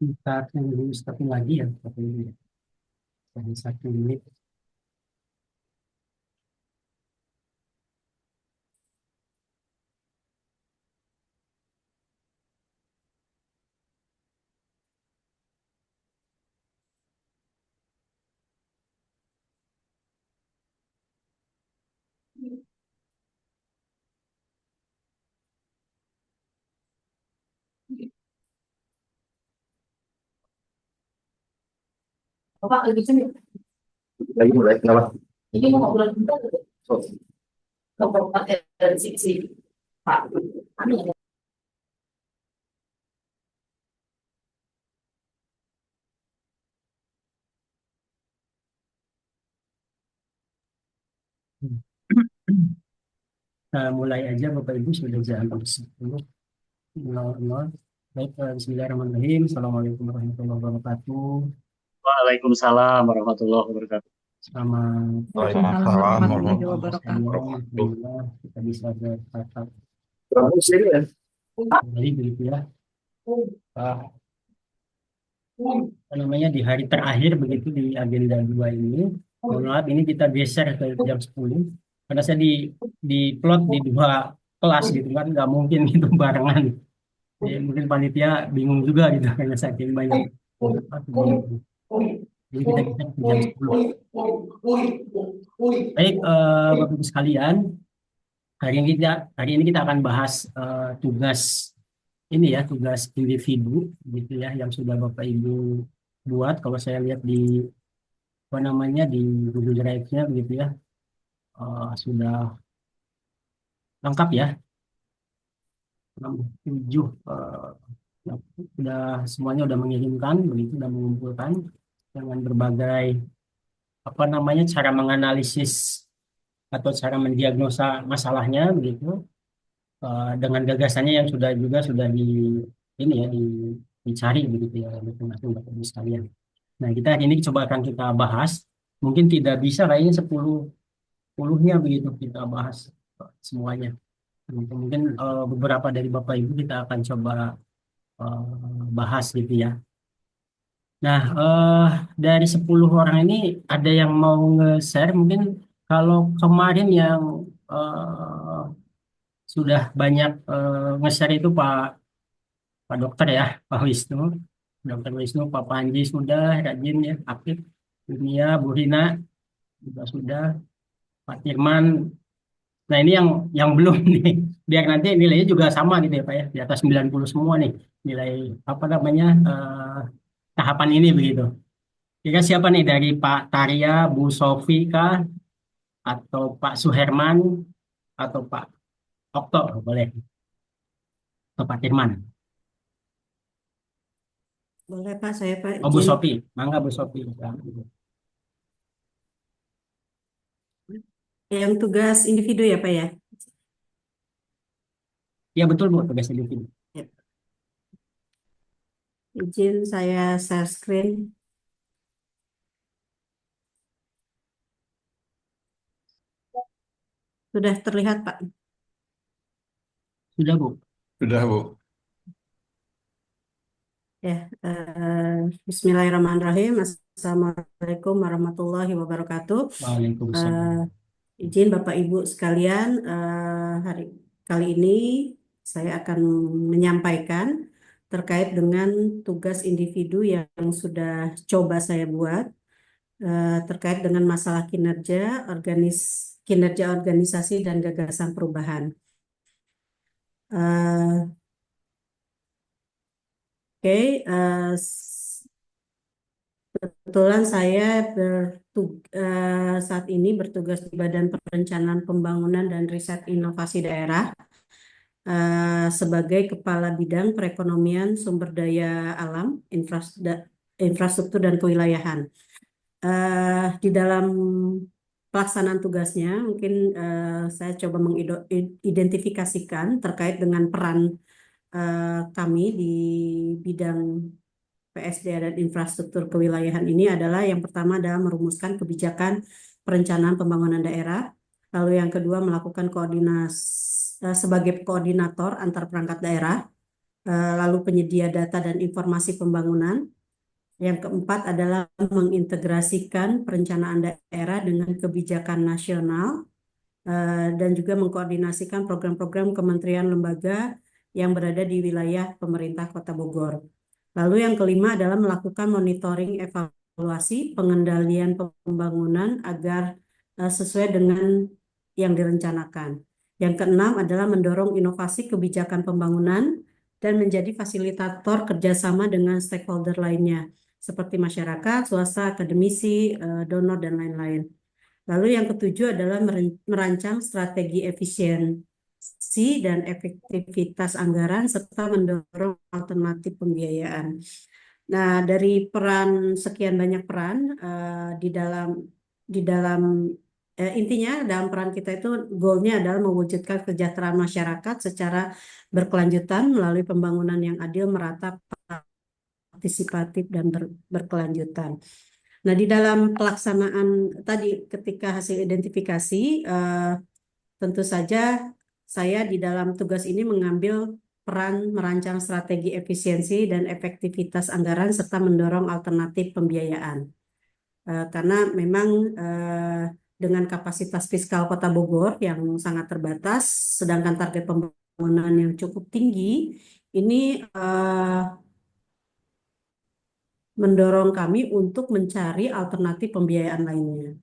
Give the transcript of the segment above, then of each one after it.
Kita tunggu satu lagi ya, satu menit. Dari 1 menit. Bapak lebih sini. Lagi mulai, kenapa? Ini mau ngobrol juga. Ngobrol dari sisi Pak. Amin. Mulai aja Bapak Ibu sudah jam 10.00. Baik, bismillahirrahmanirrahim. Assalamualaikum warahmatullahi wabarakatuh. Waalaikumsalam warahmatullahi wabarakatuh. Selamat Waalaikumsalam warahmatullahi wabarakatuh. Alhamdulillah kita bisa bertatap Bagus ini ya. kembali begitu ya. Ah, apa namanya di hari terakhir begitu di agenda 2 ini. Mohon maaf ini kita geser ke jam 10 karena saya di plot di 2 kelas gitu kan nggak mungkin itu barengan. Ya, mungkin panitia bingung juga gitu karena saking banyak. Jadi kita geser ke jam 10. Baik, Bapak Ibu sekalian, hari ini kita akan bahas tugas ini ya, tugas individu gitu ya yang sudah Bapak Ibu buat. Kalau saya lihat di apa namanya di Google Drive-nya begitu ya, sudah lengkap ya, 7 ya, sudah semuanya udah mengirimkan begitu, udah mengumpulkan dengan berbagai apa namanya cara menganalisis atau cara mendiagnosa masalahnya begitu, dengan gagasannya yang sudah di ini ya dicari begitu ya masing-masing Bapak Ibu sekalian. Nah, kita hari ini coba akan kita bahas. Mungkin tidak bisa kayaknya 10-10-nya begitu kita bahas semuanya. Mungkin beberapa dari Bapak Ibu kita akan coba bahas gitu ya. Nah, dari 10 orang ini ada yang mau nge-share mungkin kalau kemarin yang eh, sudah banyak nge-share itu Pak Dokter ya, Pak Wisnu. Dokter Wisnu, Pak Panji sudah, Rajin ya, aktif. Dunia, Bu Rina juga sudah, Pak Firman. Nah ini yang belum nih, biar nanti nilainya juga sama gitu ya Pak ya, di atas 90 semua nih nilai apa namanya tahapan ini begitu. Kira siapa nih dari Pak Tarya, Bu Sofi kah, atau Pak Suherman, atau Pak Okto boleh, atau Pak Firman. Boleh Pak, saya Pak Oh Bu izin. Sofi, mangga Bu Sofi. Yang tugas individu ya Pak ya? Ya betul Bu, tugas individu. Ya. Izin saya share screen. Sudah terlihat Pak? Sudah Bu. Sudah, Bu. Ya. Bismillahirrahmanirrahim. Assalamualaikum warahmatullahi wabarakatuh. Waalaikumsalam. Izin Bapak Ibu sekalian, hari kali ini saya akan menyampaikan terkait dengan tugas individu yang sudah coba saya buat terkait dengan masalah kinerja organisasi dan gagasan perubahan. Eh, Oke, kebetulan saya saat ini bertugas di Badan Perencanaan Pembangunan dan Riset Inovasi Daerah sebagai Kepala Bidang Perekonomian Sumber Daya Alam, Infrastruktur dan Kewilayahan. Di dalam pelaksanaan tugasnya, mungkin saya coba mengidentifikasikan terkait dengan peran kami di bidang PSDA dan infrastruktur kewilayahan ini adalah yang pertama adalah merumuskan kebijakan perencanaan pembangunan daerah, lalu yang kedua melakukan koordinasi sebagai koordinator antar perangkat daerah, lalu penyedia data dan informasi pembangunan. Yang keempat adalah mengintegrasikan perencanaan daerah dengan kebijakan nasional dan juga mengkoordinasikan program-program kementerian lembaga yang berada di wilayah pemerintah Kota Bogor. Lalu yang kelima adalah melakukan monitoring evaluasi pengendalian pembangunan agar sesuai dengan yang direncanakan. Yang keenam adalah mendorong inovasi kebijakan pembangunan dan menjadi fasilitator kerjasama dengan stakeholder lainnya, seperti masyarakat, swasta, akademisi, donor, dan lain-lain. Lalu yang ketujuh adalah merancang strategi efisiensi dan efektivitas anggaran serta mendorong alternatif pembiayaan. Nah, dari sekian banyak peran di dalam intinya dalam peran kita itu goalnya adalah mewujudkan kesejahteraan masyarakat secara berkelanjutan melalui pembangunan yang adil, merata, partisipatif, dan berkelanjutan. Nah, di dalam pelaksanaan tadi ketika hasil identifikasi, tentu saja saya di dalam tugas ini mengambil peran merancang strategi efisiensi dan efektivitas anggaran serta mendorong alternatif pembiayaan. Karena memang dengan kapasitas fiskal Kota Bogor yang sangat terbatas, sedangkan target pembangunan yang cukup tinggi, ini mendorong kami untuk mencari alternatif pembiayaan lainnya.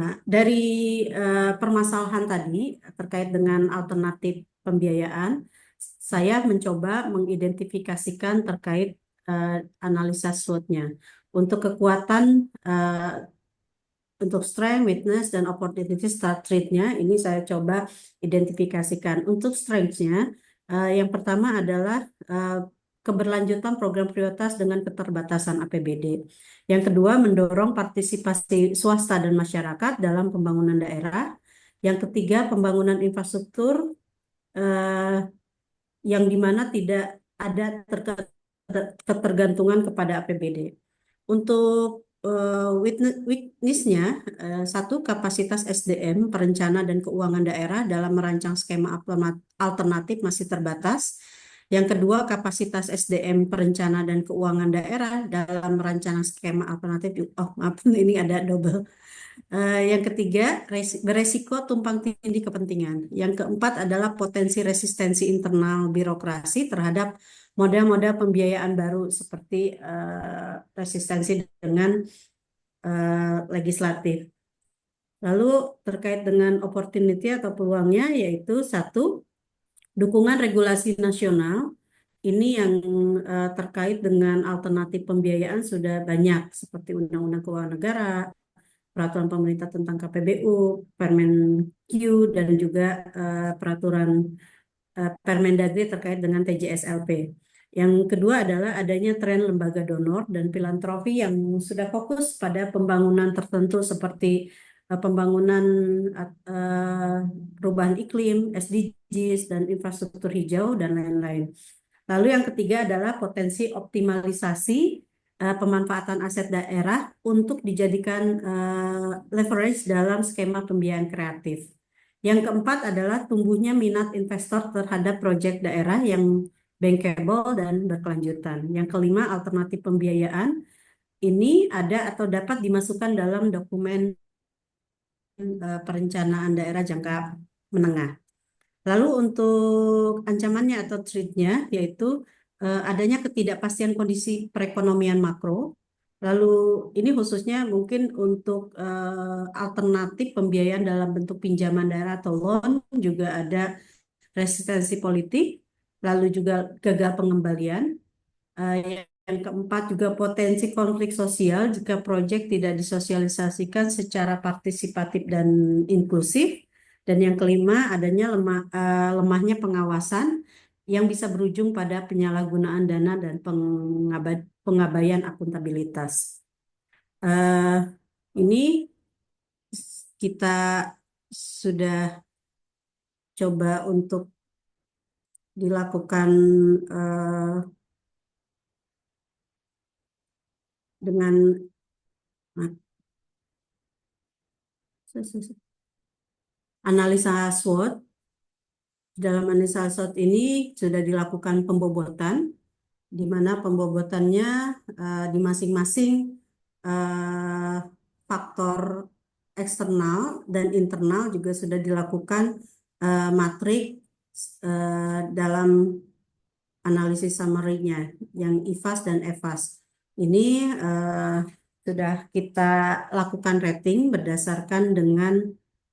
Nah, dari permasalahan tadi terkait dengan alternatif pembiayaan, saya mencoba mengidentifikasikan terkait analisa SWOT-nya. Untuk kekuatan, untuk strength, weakness, dan opportunity start rate-nya, ini saya coba identifikasikan. Untuk strength-nya, yang pertama adalah keberlanjutan program prioritas dengan keterbatasan APBD. Yang kedua, mendorong partisipasi swasta dan masyarakat dalam pembangunan daerah. Yang ketiga, pembangunan infrastruktur yang dimana tidak ada ketergantungan kepada APBD. Untuk weakness-nya, satu, kapasitas SDM, perencana dan keuangan daerah dalam merancang skema alternatif masih terbatas. Yang kedua, kapasitas SDM, perencana dan keuangan daerah dalam merancang skema alternatif. Oh, maaf, ini ada double. Yang ketiga, beresiko tumpang tindih kepentingan. Yang keempat adalah potensi resistensi internal birokrasi terhadap model-model pembiayaan baru seperti resistensi dengan legislatif. Lalu terkait dengan opportunity atau peluangnya, yaitu satu, dukungan regulasi nasional. Ini yang terkait dengan alternatif pembiayaan sudah banyak, seperti Undang-Undang Keuangan Negara, peraturan pemerintah tentang KPBU, Permen-Q, dan juga peraturan Permendagri terkait dengan TJSLP. Yang kedua adalah adanya tren lembaga donor dan filantropi yang sudah fokus pada pembangunan tertentu seperti pembangunan perubahan iklim, SDGs, dan infrastruktur hijau, dan lain-lain. Lalu yang ketiga adalah potensi optimalisasi pemanfaatan aset daerah untuk dijadikan leverage dalam skema pembiayaan kreatif. Yang keempat adalah tumbuhnya minat investor terhadap proyek daerah yang bankable dan berkelanjutan. Yang kelima, alternatif pembiayaan ini ada atau dapat dimasukkan dalam dokumen perencanaan daerah jangka menengah. Lalu untuk ancamannya atau threat-nya yaitu adanya ketidakpastian kondisi perekonomian makro. Lalu ini khususnya mungkin untuk alternatif pembiayaan dalam bentuk pinjaman daerah atau loan, juga ada resistensi politik, lalu juga gagal pengembalian. Yang keempat juga potensi konflik sosial jika proyek tidak disosialisasikan secara partisipatif dan inklusif. Dan yang kelima adanya lemahnya pengawasan yang bisa berujung pada penyalahgunaan dana dan pengabaian akuntabilitas. Ini kita sudah coba untuk dilakukan dengan analisa SWOT. dalam analisa SWOT ini sudah dilakukan pembobotan, di mana pembobotannya di masing-masing faktor eksternal dan internal juga sudah dilakukan matrik dalam analisis summary-nya yang IFAS dan EFAS. Ini sudah kita lakukan rating berdasarkan dengan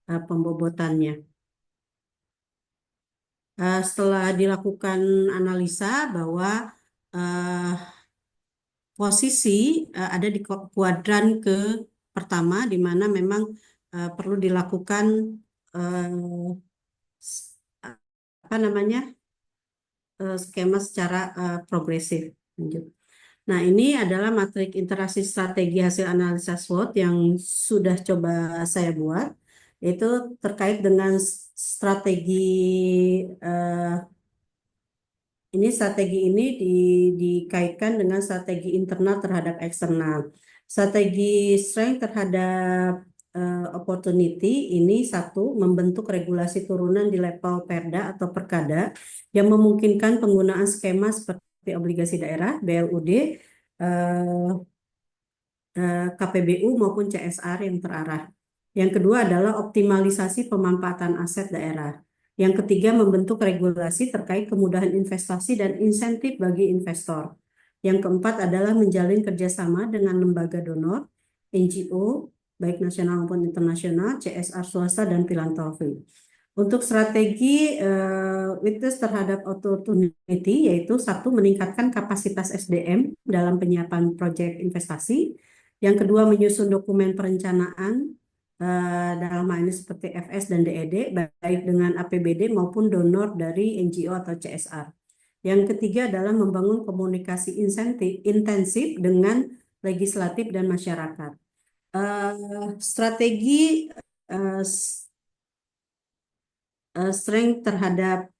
pembobotannya. Setelah dilakukan analisa bahwa posisi ada di kuadran ke pertama, di mana memang perlu dilakukan apa namanya skema secara progresif. Nah, ini adalah matrik interaksi strategi hasil analisa SWOT yang sudah coba saya buat, yaitu terkait dengan strategi strategi ini dikaitkan dengan strategi internal terhadap eksternal. Strategi strength terhadap opportunity ini satu, membentuk regulasi turunan di level Perda atau Perkada yang memungkinkan penggunaan skema seperti obligasi daerah, BLUD, KPBU maupun CSR yang terarah. Yang kedua adalah optimalisasi pemanfaatan aset daerah. Yang ketiga, membentuk regulasi terkait kemudahan investasi dan insentif bagi investor. Yang keempat adalah menjalin kerjasama dengan lembaga donor, NGO, baik nasional maupun internasional, CSR swasta, dan filantropi. Untuk strategi witness terhadap opportunity, yaitu satu, meningkatkan kapasitas SDM dalam penyiapan proyek investasi. Yang kedua, menyusun dokumen perencanaan dalam hal ini seperti FS dan DED, baik dengan APBD maupun donor dari NGO atau CSR. Yang ketiga adalah membangun komunikasi intensif dengan legislatif dan masyarakat. Strategi strength terhadap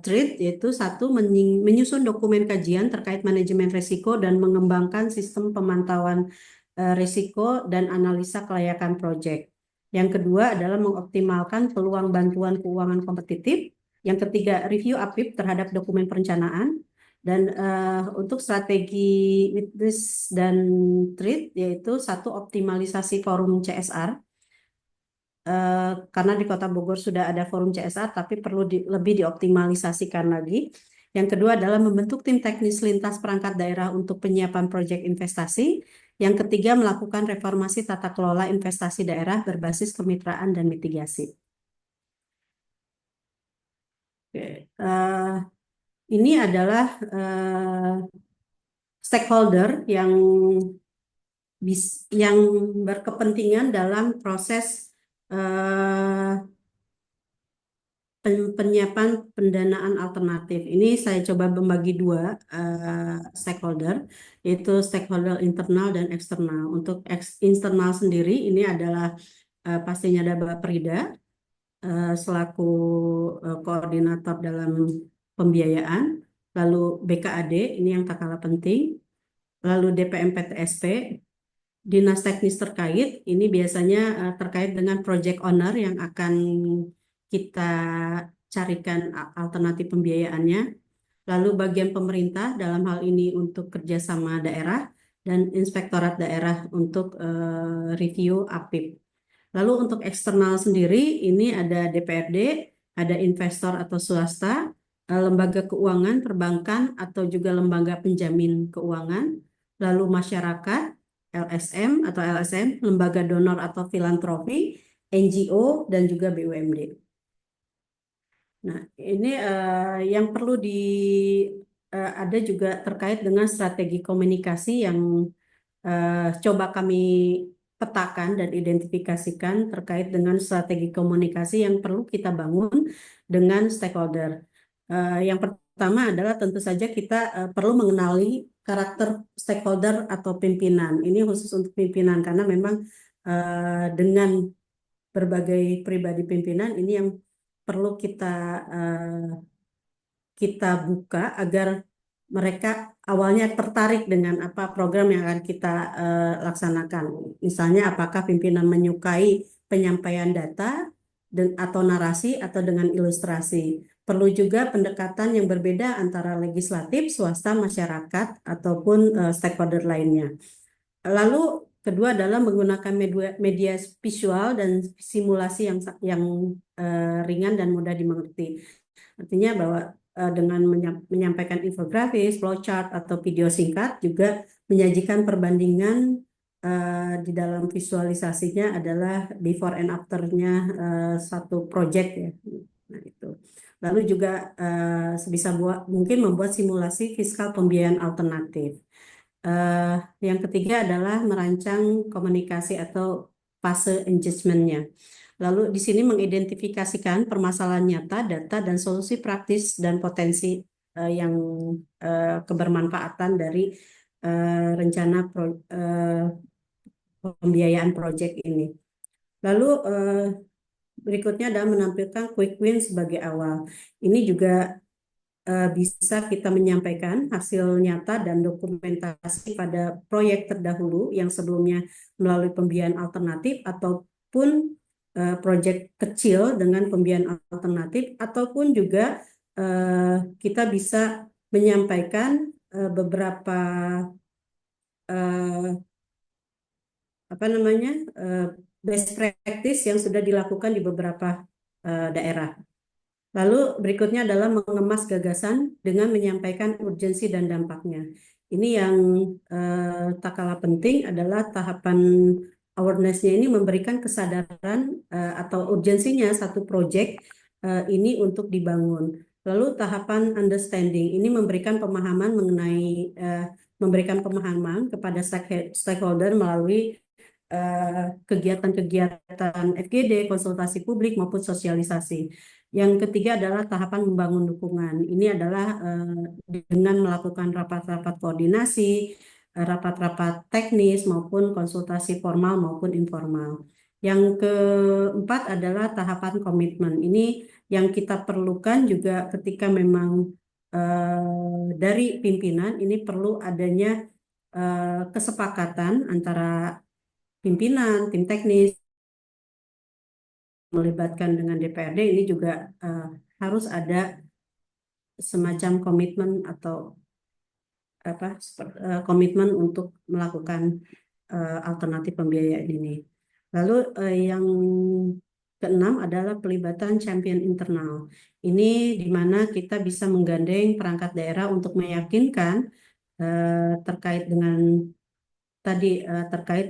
trade, yaitu satu, menyusun dokumen kajian terkait manajemen risiko dan mengembangkan sistem pemantauan risiko dan analisa kelayakan proyek. Yang kedua adalah mengoptimalkan peluang bantuan keuangan kompetitif. Yang ketiga, review APIP terhadap dokumen perencanaan. Dan untuk strategi witness dan trade, yaitu satu, optimalisasi forum CSR. Karena di Kota Bogor sudah ada forum CSR, tapi perlu lebih dioptimalisasikan lagi. Yang kedua adalah membentuk tim teknis lintas perangkat daerah untuk penyiapan proyek investasi. Yang ketiga, melakukan reformasi tata kelola investasi daerah berbasis kemitraan dan mitigasi. Ini adalah stakeholder yang berkepentingan dalam proses penyiapan pendanaan alternatif. Ini saya coba membagi dua stakeholder, yaitu stakeholder internal dan eksternal. Untuk internal sendiri, ini adalah pastinya ada Mbak Prida selaku koordinator dalam pembiayaan, lalu BKAD, ini yang tak kalah penting, lalu DPM PTSP, dinas teknis terkait, ini biasanya terkait dengan project owner yang akan kita carikan alternatif pembiayaannya, lalu bagian pemerintah dalam hal ini untuk kerjasama daerah, dan inspektorat daerah untuk review APIP. Lalu untuk eksternal sendiri, ini ada DPRD, ada investor atau swasta, lembaga keuangan, perbankan, atau juga lembaga penjamin keuangan, lalu masyarakat, LSM atau LSM, lembaga donor atau filantropi, NGO, dan juga BUMD. Nah, ini yang perlu ada juga terkait dengan strategi komunikasi yang coba kami petakan dan identifikasikan terkait dengan strategi komunikasi yang perlu kita bangun dengan stakeholder. Yang pertama adalah tentu saja kita perlu mengenali karakter stakeholder atau pimpinan. Ini khusus untuk pimpinan karena memang dengan berbagai pribadi pimpinan ini yang perlu kita buka agar mereka awalnya tertarik dengan apa program yang akan kita laksanakan. Misalnya apakah pimpinan menyukai penyampaian data atau narasi atau dengan ilustrasi. Perlu juga pendekatan yang berbeda antara legislatif, swasta, masyarakat, ataupun stakeholder lainnya. Lalu kedua adalah menggunakan media visual dan simulasi yang ringan dan mudah dimengerti. Artinya bahwa dengan menyampaikan infografis, flowchart, atau video singkat juga menyajikan perbandingan di dalam visualisasinya adalah before and after-nya satu project ya. Nah, itu. Lalu juga sebisa mungkin membuat simulasi fiskal pembiayaan alternatif. Yang ketiga adalah merancang komunikasi atau fase engagement-nya. Lalu di sini mengidentifikasikan permasalahan nyata, data, dan solusi praktis dan potensi yang kebermanfaatan dari rencana pembiayaan proyek ini. Lalu berikutnya adalah menampilkan quick win sebagai awal. Ini juga bisa kita menyampaikan hasil nyata dan dokumentasi pada proyek terdahulu yang sebelumnya melalui pembiayaan alternatif ataupun proyek kecil dengan pembiayaan alternatif, ataupun juga kita bisa menyampaikan beberapa best practice yang sudah dilakukan di beberapa daerah. Lalu berikutnya adalah mengemas gagasan dengan menyampaikan urgensi dan dampaknya. Ini yang tak kalah penting adalah tahapan awareness-nya ini memberikan kesadaran atau urgensinya satu proyek ini untuk dibangun. Lalu tahapan understanding ini memberikan pemahaman kepada stakeholder melalui kegiatan-kegiatan FGD, konsultasi publik maupun sosialisasi. Yang ketiga adalah tahapan membangun dukungan. Ini adalah dengan melakukan rapat-rapat koordinasi, rapat-rapat teknis maupun konsultasi formal maupun informal. Yang keempat adalah tahapan komitmen. Ini yang kita perlukan juga ketika memang dari pimpinan ini perlu adanya kesepakatan antara pimpinan, tim teknis, melibatkan dengan DPRD, ini juga harus ada semacam komitmen atau komitmen untuk melakukan alternatif pembiayaan ini. Lalu yang keenam adalah pelibatan champion internal. Ini di mana kita bisa menggandeng perangkat daerah untuk meyakinkan terkait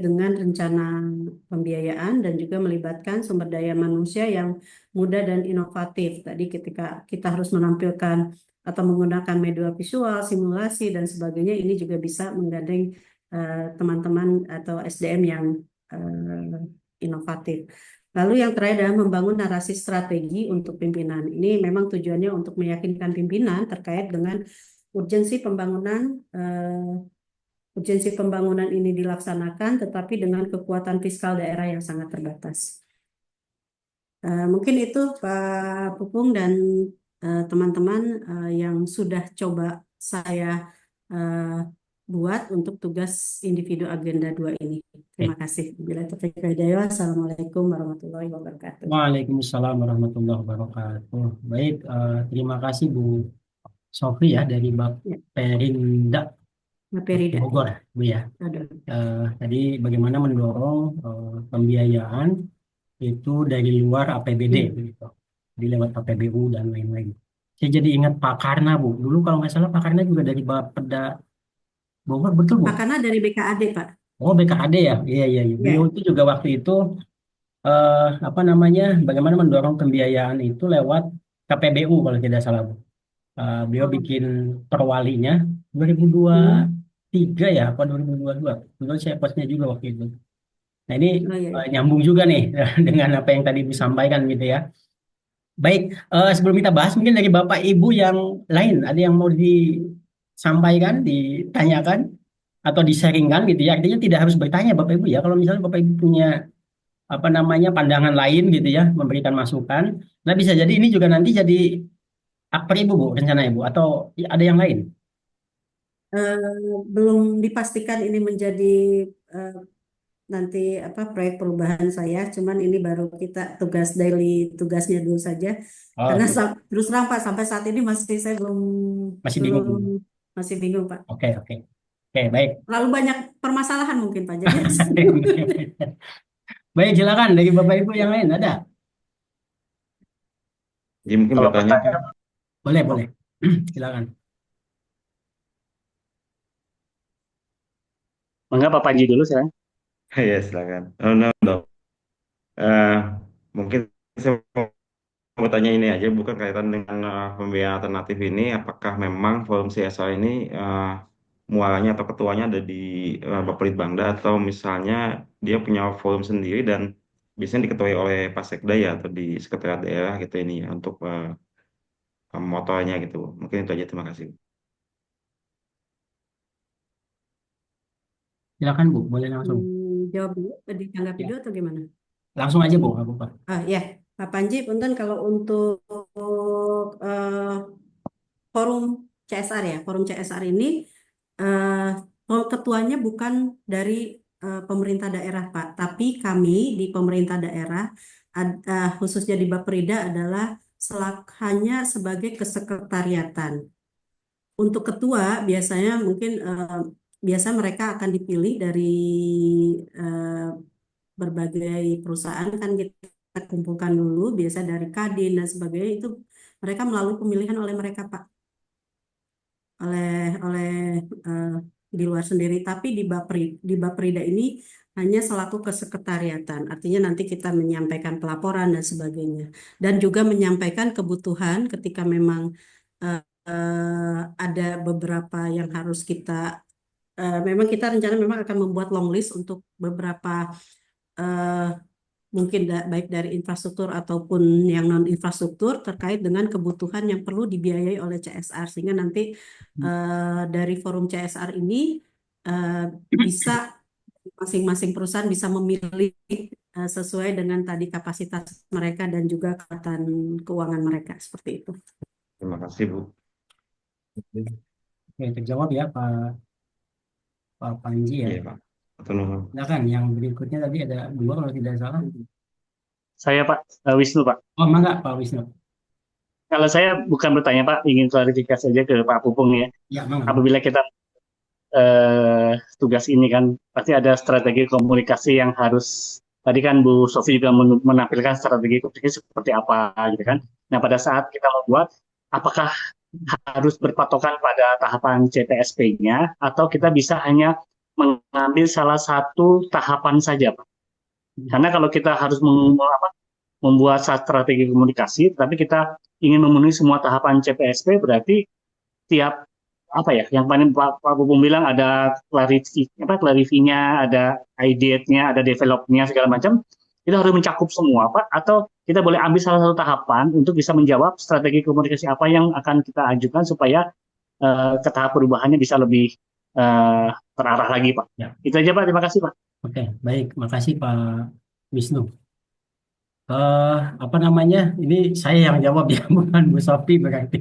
dengan rencana pembiayaan dan juga melibatkan sumber daya manusia yang muda dan inovatif. Tadi ketika kita harus menampilkan atau menggunakan media visual, simulasi, dan sebagainya, ini juga bisa menggandeng teman-teman atau SDM yang inovatif. Lalu yang terakhir adalah membangun narasi strategi untuk pimpinan. Ini memang tujuannya untuk meyakinkan pimpinan terkait dengan urgensi pembangunan ini dilaksanakan, tetapi dengan kekuatan fiskal daerah yang sangat terbatas. Mungkin itu Pak Pupung dan teman-teman yang sudah coba saya buat untuk tugas individu agenda 2 ini. Terima kasih. Bila taufiq wal hidayah. Assalamualaikum warahmatullahi wabarakatuh. Waalaikumsalam warahmatullahi wabarakatuh. Baik, terima kasih Bu Sofri ya dari Baperinda Perida. Bogor, Bu ya. Tadi bagaimana mendorong pembiayaan itu dari luar APBD begitu, di lewat APBU dan lain-lain. Saya jadi ingat Pak Karna, Bu. Dulu kalau nggak salah Pak Karna juga dari Bapeda Bogor, betul Bu? Pak Karna dari BKAD, Pak. Oh, BKAD ya. Iya, iya, iya. Beliau itu juga waktu itu bagaimana mendorong pembiayaan itu lewat KPBU kalau tidak salah, Bu. Beliau bikin perwalinya 2023 ya, apa 2022. Dulu saya postnya juga waktu itu. Nah ini nyambung juga nih dengan apa yang tadi disampaikan gitu ya. Baik, sebelum kita bahas mungkin dari Bapak Ibu yang lain ada yang mau disampaikan, ditanyakan atau disaringkan gitu ya. Artinya tidak harus bertanya Bapak Ibu ya. Kalau misalnya Bapak Ibu punya pandangan lain gitu ya, memberikan masukan. Nah bisa jadi ini juga nanti jadi akper Ibu Bu rencananya Bu, atau ada yang lain? Belum dipastikan ini menjadi nanti apa proyek perubahan saya, cuman ini baru kita tugasnya dulu saja. Oh, Karena terus terang Pak, sampai saat ini saya belum masih belum bingung. masih bingung Pak. Oke, oke. Oke, baik. Terlalu banyak permasalahan mungkin Pak. Jadi Baik, silakan dari Bapak Ibu yang lain ada? Jadi mungkin Kalau bertanya Pak. pertanyaan, Boleh, boleh. Silakan. enggak Pak Panji dulu saya. Ya, silakan. Oh, no, no. Eh, Mungkin saya mau tanya ini aja, bukan kaitan dengan pembiayaan alternatif ini. Apakah memang forum CSR ini muaranya atau ketuanya ada di Bapelitbangda, atau misalnya dia punya forum sendiri dan biasanya diketuai oleh Pasekda ya, atau di sekretariat daerah gitu ini ya, untuk motornya gitu. Mungkin itu aja. Terima kasih. Silakan Bu, boleh langsung. jawab dulu, ditanggapi Ya, dulu atau gimana? langsung aja Bu, nggak apa-apa. Ya, Pak Panji, punten kalau untuk eh, forum CSR ya, forum CSR ini ketuanya bukan dari pemerintah daerah Pak, tapi kami di pemerintah daerah khususnya di Bapperida adalah hanya sebagai kesekretariatan. Untuk ketua biasanya mungkin biasa mereka akan dipilih dari eh, berbagai perusahaan kan kita kumpulkan dulu biasa dari Kadin dan sebagainya itu mereka melalui pemilihan oleh mereka Pak oleh eh, di luar sendiri tapi di Baprida ini hanya selaku kesekretariatan artinya nanti kita menyampaikan pelaporan dan sebagainya dan juga menyampaikan kebutuhan ketika memang ada beberapa yang harus kita memang kita rencana memang akan membuat long list untuk beberapa eh, mungkin baik dari infrastruktur ataupun yang non infrastruktur terkait dengan kebutuhan yang perlu dibiayai oleh CSR sehingga nanti dari forum CSR ini eh, bisa masing-masing perusahaan bisa memilih sesuai dengan tadi kapasitas mereka dan juga kekuatan keuangan mereka seperti itu. Terima kasih Bu. Oke, terjawab ya Pak Panji ya. Iya Pak. Atau nuhun. Silakan, yang berikutnya tadi ada dua kalau tidak salah. Saya Pak Wisnu Pak. Oh, enggak Pak Wisnu. Kalau saya bukan bertanya Pak, ingin klarifikasi saja ke Pak Pupung ya. Ya, enggak. Apabila kita tugas ini kan pasti ada strategi komunikasi yang harus tadi kan Bu Sofi juga menampilkan strategi komunikasi seperti apa gitu kan. Nah pada saat kita membuat apakah harus berpatokan pada tahapan CTSP-nya atau kita bisa hanya mengambil salah satu tahapan saja Pak. Karena kalau kita harus membuat strategi komunikasi, tapi kita ingin memenuhi semua tahapan CPSP berarti tiap apa ya yang paling Pak Bubung bilang ada klarifinya, ada idea-nya, ada develop-nya segala macam itu harus mencakup semua Pak atau kita boleh ambil salah satu tahapan untuk bisa menjawab strategi komunikasi apa yang akan kita ajukan supaya ke tahap perubahannya bisa lebih terarah lagi Pak. Ya. Itu aja Pak, terima kasih Pak. Oke, baik, makasih Pak Wisnu. Apa namanya? Ini saya yang jawab ya, bukan Bu Sofi berarti.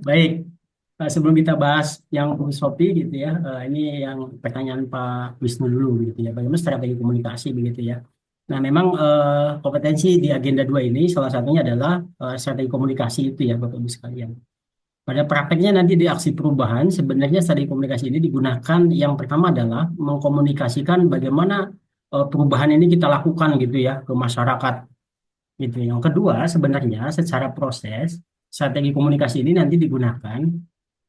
Baik, sebelum kita bahas yang Bu Sofi gitu ya, ini yang pertanyaan Pak Wisnu dulu gitu ya. Bagaimana strategi komunikasi begitu ya. Nah, memang kompetensi di agenda 2 ini salah satunya adalah strategi komunikasi itu ya Bapak Ibu sekalian. Pada prakteknya nanti di aksi perubahan sebenarnya strategi komunikasi ini digunakan yang pertama adalah mengkomunikasikan bagaimana perubahan ini kita lakukan gitu ya ke masyarakat gitu. Yang kedua sebenarnya secara proses strategi komunikasi ini nanti digunakan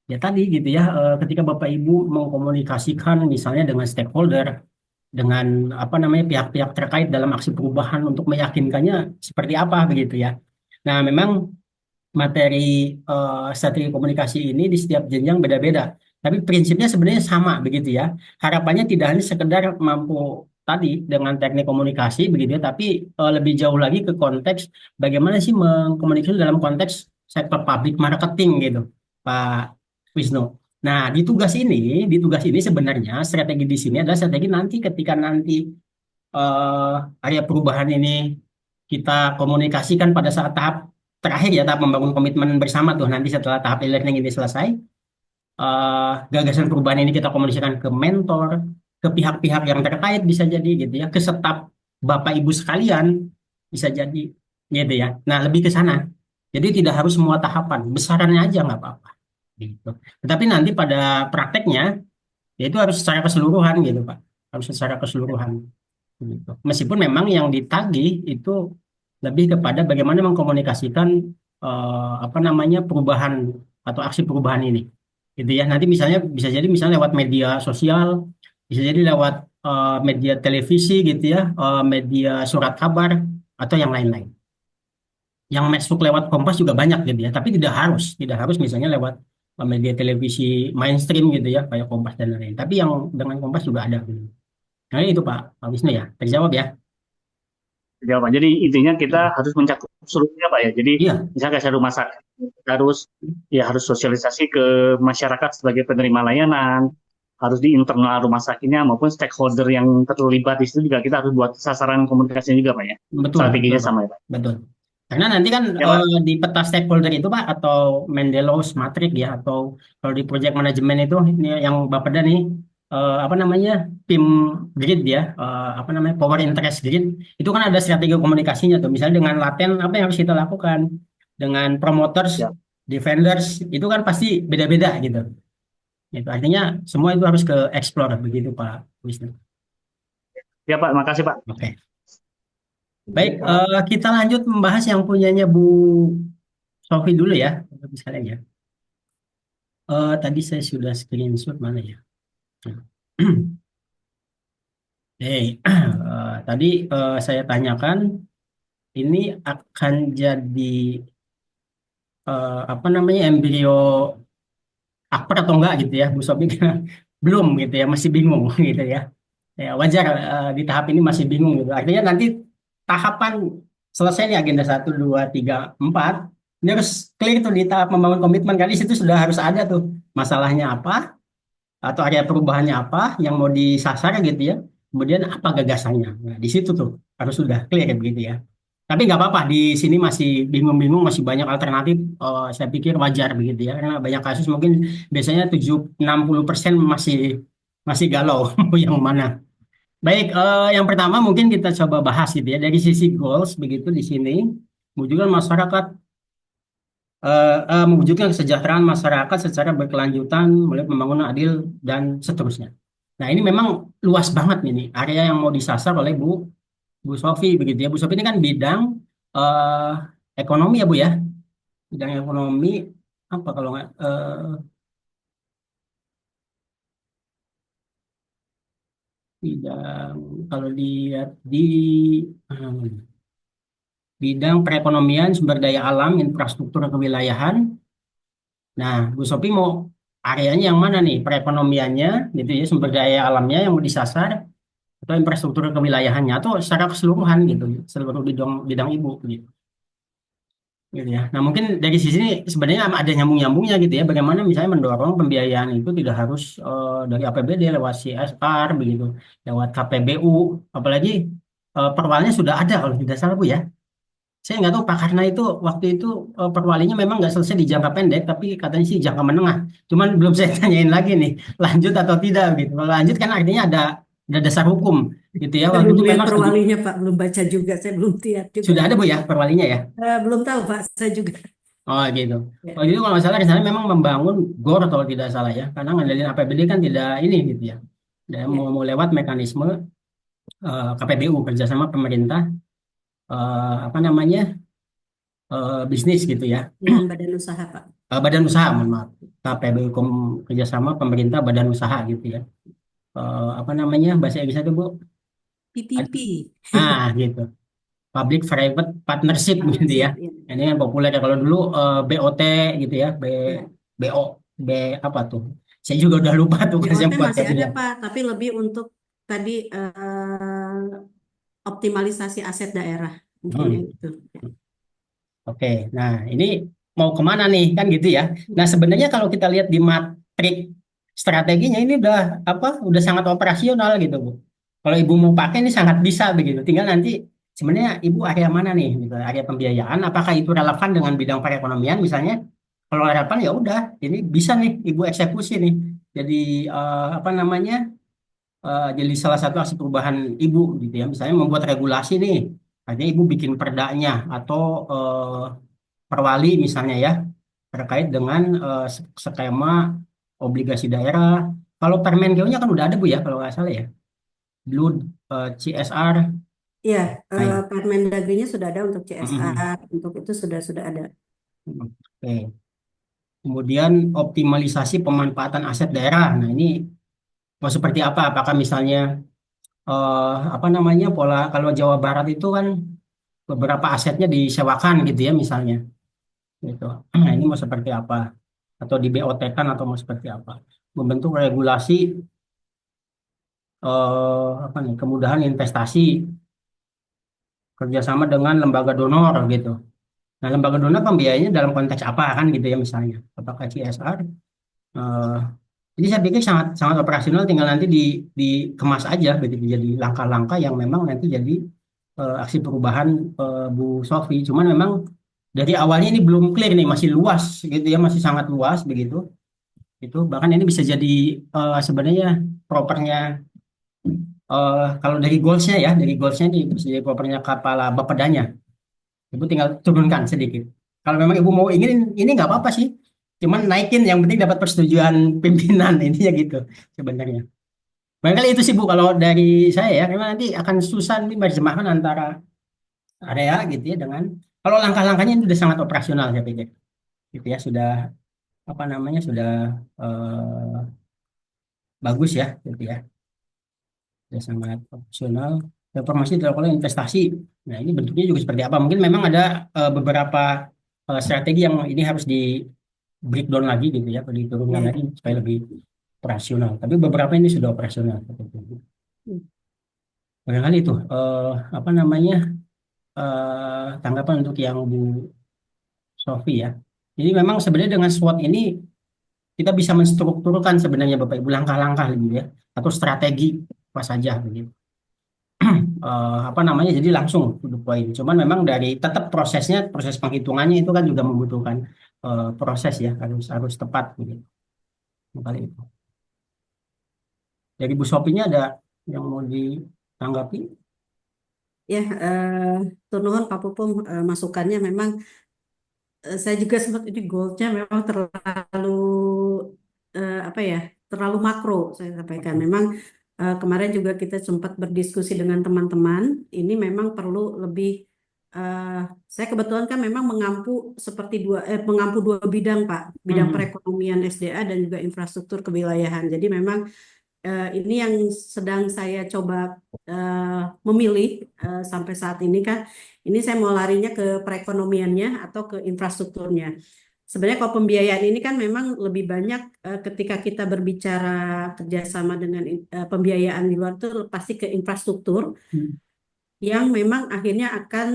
ya tadi gitu ya ketika Bapak Ibu mengkomunikasikan misalnya dengan stakeholder dengan apa namanya pihak-pihak terkait dalam aksi perubahan untuk meyakinkannya seperti apa begitu ya. Nah, memang materi strategi komunikasi ini di setiap jenjang beda-beda. Tapi prinsipnya sebenarnya sama begitu ya. Harapannya tidak hanya sekedar mampu tadi dengan teknik komunikasi begitu ya, tapi lebih jauh lagi ke konteks bagaimana sih mengkomunikasi dalam konteks sektor public marketing gitu, Pak Wisnu. Nah, di tugas ini sebenarnya strategi di sini adalah strategi nanti ketika nanti area perubahan ini kita komunikasikan pada saat tahap terakhir ya tahap membangun komitmen bersama tuh nanti setelah tahap e-learning ini selesai gagasan perubahan ini kita komunikasikan ke mentor ke pihak-pihak yang terkait bisa jadi gitu ya, ke staf Bapak Ibu sekalian bisa jadi gitu ya. Nah, lebih ke sana. Jadi tidak harus semua tahapan, besarannya aja nggak apa-apa gitu. Tetapi nanti pada prakteknya ya itu harus secara keseluruhan gitu Pak. Harus secara keseluruhan gitu. Meskipun memang yang ditagih itu lebih kepada bagaimana mengkomunikasikan apa namanya perubahan atau aksi perubahan ini. Gitu ya. Nanti misalnya bisa jadi misalnya lewat media sosial, bisa jadi lewat media televisi gitu ya, media surat kabar atau yang lain-lain. Yang masuk lewat Kompas juga banyak gitu ya, tapi tidak harus misalnya lewat media televisi mainstream gitu ya, kayak Kompas dan lain-lain. Tapi yang dengan Kompas juga ada gitu. Nah itu Pak Wisnu ya, terjawab ya. Jawaban. Jadi intinya kita harus mencakup seluruhnya Pak ya. Jadi Iya, misalnya kayak rumah sakit kita harus sosialisasi ke masyarakat sebagai penerima layanan, harus di internal rumah sakitnya maupun stakeholder yang terlibat di situ juga kita harus buat sasaran komunikasinya juga Pak ya. betul, betul Strateginya Pak. sama ya Pak. Betul. Karena nanti kan Ya Pak. di peta stakeholder itu Pak atau Mendelow's matrix ya atau kalau di project management itu ini yang Bapak nih apa namanya tim grid ya apa namanya power interest grid itu kan ada strategi komunikasinya tuh. Misalnya dengan laten apa yang harus kita lakukan dengan promoters, Ya, defenders itu kan pasti beda-beda gitu. Itu artinya semua itu harus ke explore begitu Pak Wisnu. ya Pak, makasih Pak. Oke. Baik, kita lanjut membahas yang punyanya Bu Sofi dulu ya, Bapak sekalian ya. Tadi saya sudah screenshot mana ya? Tadi saya tanyakan ini akan jadi apa namanya embrio akper atau enggak gitu ya, Bu Sofi belum gitu ya, masih bingung gitu ya. Ya wajar di tahap ini masih bingung gitu. Artinya nanti tahapan selesai nih agenda 1, 2, 3, 4 ini harus clear tuh di tahap membangun komitmen kali situ sudah harus ada tuh masalahnya apa atau area perubahannya apa yang mau disasar gitu ya. Kemudian apa gagasannya. Nah, di situ tuh harus sudah clear begitu ya. Tapi nggak apa-apa di sini masih bingung-bingung masih banyak alternatif. Saya pikir wajar begitu ya karena banyak kasus mungkin biasanya 60% masih masih galau mau yang mana. Baik, yang pertama mungkin kita coba bahas gitu ya dari sisi goals begitu di sini mewujudkan masyarakat mewujudkan kesejahteraan masyarakat secara berkelanjutan mulai pembangunan adil dan seterusnya. Nah ini memang luas banget ini area yang mau disasar oleh Bu Sofi begitu ya. Bu Sofi ini kan bidang eh, ekonomi ya Bu ya, bidang ekonomi apa kalau nggak bidang kalau lihat di bidang perekonomian, sumber daya alam, infrastruktur kewilayahan. Nah, Bu Sopi mau areanya yang mana nih? Perekonomiannya, gitu ya, sumber daya alamnya yang mau disasar, atau infrastruktur kewilayahannya, atau secara keseluruhan gitu, seluruh bidang bidang Ibu gitu. Gitu ya. Nah, mungkin dari sisi ini sebenarnya ada nyambung-nyambungnya gitu ya. Bagaimana misalnya mendorong pembiayaan itu tidak harus dari APBD lewat CSR begitu, lewat KPBU, apalagi perwalnya sudah ada kalau tidak salah Bu ya. Saya nggak tahu Pak karena itu waktu itu perwalinya memang nggak selesai di jangka pendek, tapi katanya sih jangka menengah. Cuman belum saya tanyain lagi nih, lanjut atau tidak gitu. Kalau lanjut kan artinya ada dasar hukum gitu ya. Saya Waktu belum itu lihat memang perwalinya Pak, belum baca juga, saya belum lihat juga. sudah ada Bu ya perwalinya ya. Belum tahu Pak, saya juga. Oh gitu. Ya, Waktu itu kalau nggak salah di sana memang membangun GOR kalau tidak salah ya, karena ngandelin APBD kan tidak ini gitu ya. Dan ya. mau lewat mekanisme KPBU kerjasama pemerintah apa namanya bisnis gitu ya. Dengan badan usaha Pak. Badan usaha, mohon maaf. KPBU kerjasama pemerintah badan usaha gitu ya. Apa namanya bahasa Inggrisnya itu Bu? PPP. Gitu. Public Private Partnership gitu ya. Partnership, ya. Ini yang populer ya kalau dulu BOT gitu ya, Ya. BO, B apa tuh? Saya juga udah lupa tuh kan saya BOT buat masih ada ya. Pak, tapi lebih untuk tadi optimalisasi aset daerah. Mungkin ya Hmm. gitu. Oke, nah ini mau kemana nih kan gitu ya. Nah sebenarnya kalau kita lihat di matrik strateginya ini udah apa? Udah sangat operasional gitu Bu. Kalau Ibu mau pakai ini sangat bisa begitu. Tinggal nanti sebenarnya Ibu area mana nih? Gitu. Area pembiayaan. Apakah itu relevan dengan bidang perekonomian misalnya? Kalau relevan ya udah, ini bisa nih Ibu eksekusi nih. Jadi apa namanya? jadi salah satu aksi perubahan ibu gitu ya. Misalnya membuat regulasi nih, artinya ibu bikin perdanya atau perwali misalnya ya terkait dengan skema obligasi daerah. Kalau Permenkeu-nya kan udah ada Bu ya kalau nggak salah ya, Blue CSR. Iya, Nah, ya. Permendagrinya sudah ada untuk Mm-mm. CSR, untuk itu sudah ada. Oke. Kemudian optimalisasi pemanfaatan aset daerah. Nah ini mau seperti apa? Apakah misalnya apa namanya pola kalau Jawa Barat itu kan beberapa asetnya disewakan gitu ya misalnya gitu. Nah ini mau seperti apa? Atau di BOT kan atau mau seperti apa? Membentuk regulasi apa nih kemudahan investasi kerjasama dengan lembaga donor gitu. Nah lembaga donor pembiayanya dalam konteks apa kan gitu ya misalnya? Apakah CSR? Eh, jadi saya pikir sangat sangat operasional, tinggal nanti dikemas aja begitu jadi langkah-langkah yang memang nanti jadi aksi perubahan Bu Sofi. Cuman memang dari awalnya ini belum clear nih, masih luas gitu ya, masih sangat luas begitu. Itu bahkan ini bisa jadi sebenarnya propernya kalau dari goalsnya ya, dari goalsnya ini bisa jadi propernya kepala Bapedanya. Ibu tinggal turunkan sedikit. Kalau memang ibu mau ingin ini nggak apa-apa sih. Cuman naikin yang penting dapat persetujuan pimpinan intinya gitu sebenarnya. Barangkali itu sih Bu kalau dari saya ya, memang nanti akan susah nih menerjemahkan antara area gitu ya dengan kalau langkah-langkahnya itu sudah sangat operasional saya pikir. Gitu ya, sudah apa namanya sudah bagus ya gitu ya. Sudah sangat operasional. Reformasi dilakukan investasi. Nah, ini bentuknya juga seperti apa? Mungkin memang ada beberapa strategi yang ini harus di breakdown lagi gitu ya, atau diturunkan Ya. lagi supaya lebih operasional. Tapi beberapa ini sudah operasional. Barangkali itu apa namanya tanggapan untuk yang Bu Sofi ya. Jadi memang sebenarnya dengan SWOT ini kita bisa menstrukturkan sebenarnya Bapak Ibu langkah-langkah gitu ya, atau strategi apa saja begitu. Apa namanya jadi langsung to the point. Cuman memang dari tetap prosesnya, proses penghitungannya itu kan juga membutuhkan proses ya, harus harus tepat begitu. Kali itu. Dari Bu Sofinya ada yang mau ditanggapi? Ya, tur nuhun Pak Pupung, masukannya memang saya juga sempat ini goalnya memang terlalu apa ya, terlalu makro saya sampaikan. Memang kemarin juga kita sempat berdiskusi dengan teman-teman. Ini memang perlu lebih. eh, saya kebetulan kan memang mengampu dua bidang Pak, bidang Hmm. perekonomian SDA dan juga infrastruktur kewilayahan. Jadi memang ini yang sedang saya coba memilih sampai saat ini kan. Ini saya mau larinya ke perekonomiannya atau ke infrastrukturnya. Sebenarnya kalau pembiayaan ini kan memang lebih banyak ketika kita berbicara kerjasama dengan pembiayaan di luar itu pasti ke infrastruktur Hmm. yang memang akhirnya akan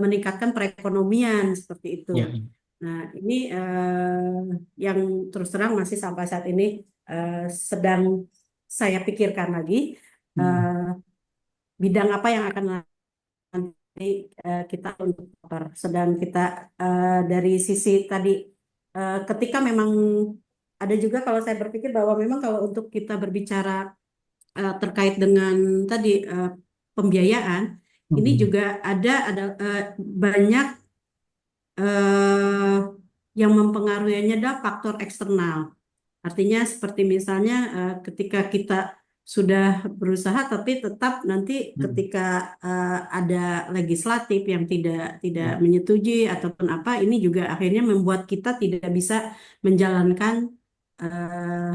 meningkatkan perekonomian seperti itu. Ya. Nah, ini yang terus terang masih sampai saat ini sedang saya pikirkan lagi Hmm. eh, bidang apa yang akan nanti kita untuk cover. Sedang kita dari sisi tadi ketika memang ada juga kalau saya berpikir bahwa memang kalau untuk kita berbicara terkait dengan tadi pembiayaan ini Hmm. juga ada banyak eh, yang mempengaruhinya adalah faktor eksternal. Artinya seperti misalnya ketika kita sudah berusaha tapi tetap nanti Hmm. ketika ada legislatif yang tidak tidak Ya. menyetujui ataupun apa ini juga akhirnya membuat kita tidak bisa menjalankan eh,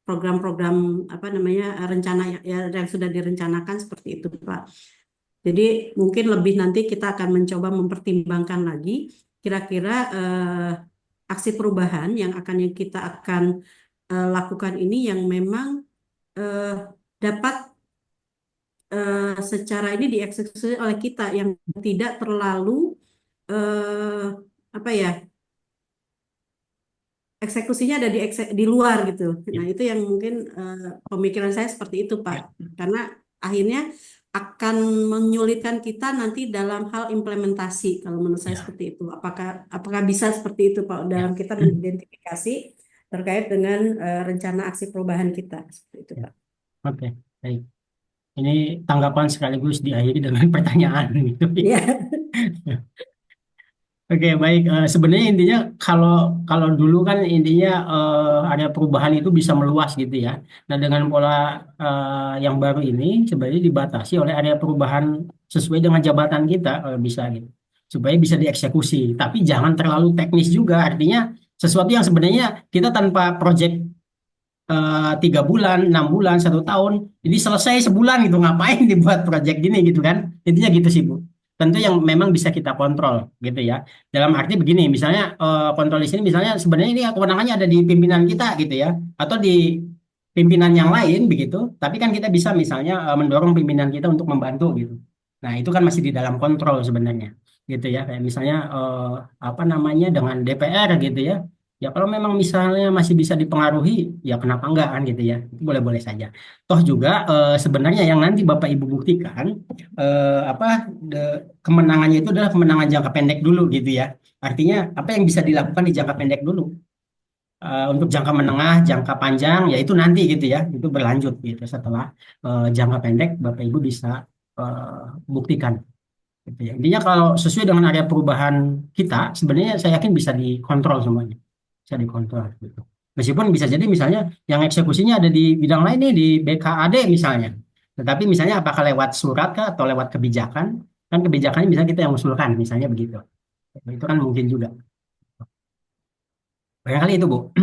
program-program apa namanya rencana yang sudah direncanakan seperti itu Pak. Jadi mungkin lebih nanti kita akan mencoba mempertimbangkan lagi kira-kira aksi perubahan yang kita akan lakukan ini yang memang eh, dapat secara ini dieksekusi oleh kita yang tidak terlalu eh, apa ya eksekusinya ada di luar gitu. Ya. Nah itu yang mungkin pemikiran saya seperti itu Pak, Ya. karena akhirnya akan menyulitkan kita nanti dalam hal implementasi kalau menurut saya Ya. seperti itu. Apakah apakah bisa seperti itu Pak dalam Ya. kita mengidentifikasi terkait dengan rencana aksi perubahan kita seperti itu Ya. Pak. Oke. Baik. Ini tanggapan sekaligus diakhiri dengan pertanyaan gitu. Ya, Oke, baik. Sebenarnya intinya kalau kalau dulu kan intinya area perubahan itu bisa meluas gitu ya. Nah, dengan pola yang baru ini sebenarnya dibatasi oleh area perubahan sesuai dengan jabatan kita kalau bisa gitu. Supaya bisa dieksekusi. Tapi jangan terlalu teknis juga. Artinya sesuatu yang sebenarnya kita tanpa project 3 bulan, 6 bulan, 1 tahun, jadi selesai sebulan gitu. Ngapain dibuat project gini gitu kan? Intinya gitu sih Bu. Tentu yang memang bisa kita kontrol gitu ya. Dalam arti begini, misalnya kontrol di sini misalnya sebenarnya ini kewenangannya ada di pimpinan kita gitu ya, atau di pimpinan yang lain begitu. Tapi kan kita bisa misalnya mendorong pimpinan kita untuk membantu gitu. Nah itu kan masih di dalam kontrol sebenarnya gitu ya. Kayak misalnya apa namanya dengan DPR gitu ya. Ya kalau memang misalnya masih bisa dipengaruhi, ya kenapa enggak kan gitu ya. Itu boleh-boleh saja. Toh juga sebenarnya yang nanti Bapak Ibu buktikan apa kemenangannya itu adalah kemenangan jangka pendek dulu gitu ya. Artinya apa yang bisa dilakukan di jangka pendek dulu. Untuk jangka menengah, jangka panjang, ya itu nanti gitu ya. Itu berlanjut gitu. Setelah jangka pendek Bapak Ibu bisa buktikan. Gitu ya. Intinya kalau sesuai dengan area perubahan kita, sebenarnya saya yakin bisa dikontrol semuanya, bisa dikontrol gitu. Meskipun bisa jadi misalnya yang eksekusinya ada di bidang lain nih di BKAD misalnya, tetapi misalnya apakah lewat surat kah atau lewat kebijakan? Kan kebijakannya misalnya kita yang usulkan, misalnya begitu. Itu kan mungkin juga. Barangkali itu Bu.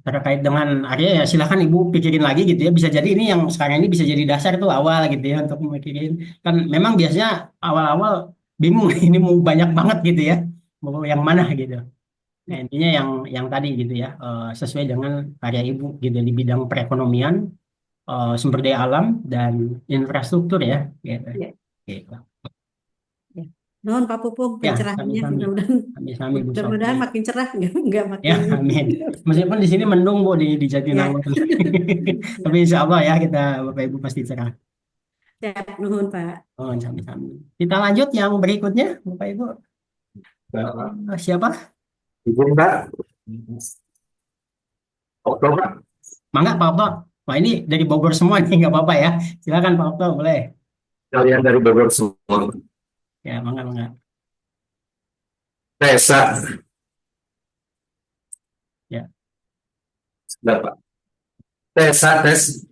Terkait dengan area ya silakan Ibu pikirin lagi gitu ya. Bisa jadi ini yang sekarang ini bisa jadi dasar tuh awal gitu ya untuk memikirin. Kan memang biasanya awal-awal bingung ini mau banyak banget gitu ya. Mau yang mana gitu. Nah, intinya yang tadi gitu ya sesuai dengan area Ibu gitu di bidang perekonomian, sumber daya alam dan infrastruktur ya gitu. ya, Gitu. ya. Nuhun Pak Pupung Ya, pencerahannya, kami-kami. mudah-mudahan Kami-kami Bu Sofi. mudah-mudahan makin cerah, nggak Ya, makin. amin. Meskipun di sini mendung Bu di Ya, Jatinangor. Tapi insya Allah ya kita Bapak Ibu pasti cerah. siap, nuhun Pak. Oh, sami-sami. Kita lanjut yang berikutnya, Bapak Ibu. Siapa? Izin Pak, Oktober Mangga Pak Okto. Wah ini dari Bogor semua nih, nggak apa-apa ya. Silakan Pak Okto, boleh. kalian dari Bogor semua. Ya, mangga, mangga. Tesa, Ya, sudah Pak. Tesa, tes.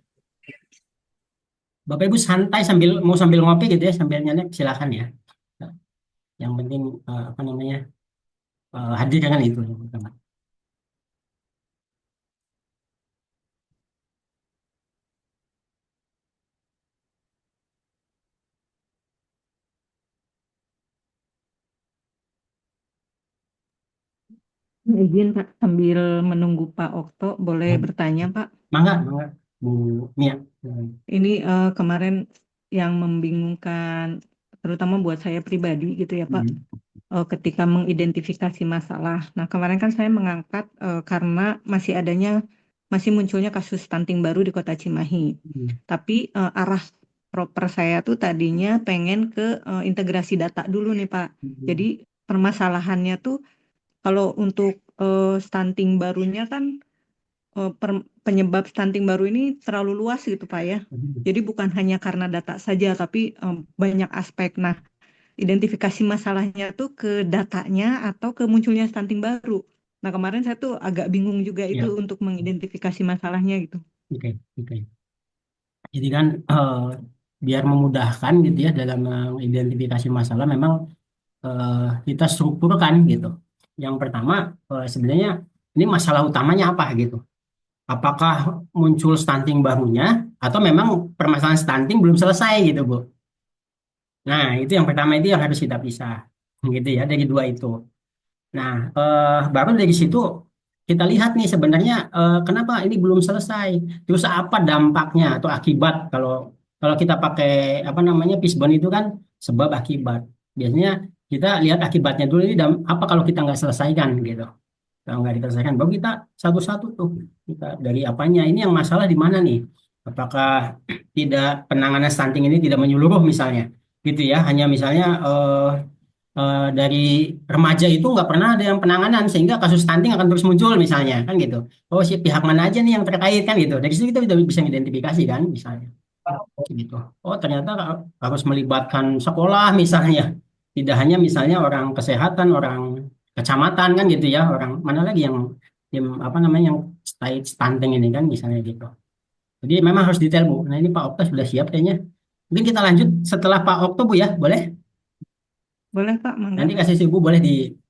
Bapak Ibu santai sambil mau sambil ngopi gitu ya, sambil nyanyi, silakan ya. Yang penting apa namanya hadir kan itu yang pertama. Izin Pak, sambil menunggu Pak Okto, boleh Hmm. bertanya Pak? Mangga, mangga. Bu Mia. Ini kemarin yang membingungkan, terutama buat saya pribadi gitu ya Pak, Hmm. ketika mengidentifikasi masalah. Nah kemarin kan saya mengangkat karena masih munculnya kasus stunting baru di Kota Cimahi. Hmm. Tapi arah proper saya tuh tadinya pengen ke integrasi data dulu nih Pak. Jadi permasalahannya tuh kalau untuk stunting barunya kan penyebab stunting baru ini terlalu luas gitu Pak ya. Jadi bukan hanya karena data saja, tapi banyak aspek. Nah, identifikasi masalahnya tuh ke datanya atau ke munculnya stunting baru. Nah, kemarin saya tuh agak bingung juga itu Ya, untuk mengidentifikasi masalahnya gitu. oke, oke. Jadi kan biar memudahkan gitu ya dalam mengidentifikasi masalah, memang eh, kita strukturkan gitu. Yang pertama sebenarnya ini masalah utamanya apa gitu. Apakah muncul stunting barunya atau memang permasalahan stunting belum selesai gitu Bu. Nah itu yang pertama itu yang harus kita pisah gitu ya dari dua itu. Nah baru dari situ kita lihat nih sebenarnya kenapa ini belum selesai. Terus apa dampaknya atau akibat kalau kalau kita pakai apa namanya Fishbone itu kan sebab akibat. Biasanya kita lihat akibatnya dulu ini apa kalau kita nggak selesaikan gitu. Kalau nggak diselesaikan, baru kita satu-satu tuh kita dari apanya. Ini yang masalah di mana nih? Apakah tidak penanganan stunting ini tidak menyeluruh misalnya, gitu ya? Hanya misalnya dari remaja itu nggak pernah ada yang penanganan sehingga kasus stunting akan terus muncul misalnya kan gitu. Oh si pihak mana aja nih yang terkait kan gitu. Dari situ kita udah bisa identifikasi kan misalnya gitu. Oh ternyata harus melibatkan sekolah misalnya. Tidak hanya misalnya orang kesehatan, orang kecamatan kan gitu ya, orang mana lagi yang apa namanya yang stunting ini kan misalnya gitu. Jadi memang harus detail Bu. Nah ini Pak Okta sudah siap kayaknya. Mungkin kita lanjut setelah Pak Okta Bu ya, boleh? Boleh Pak, mangga. Nanti kasih Bu boleh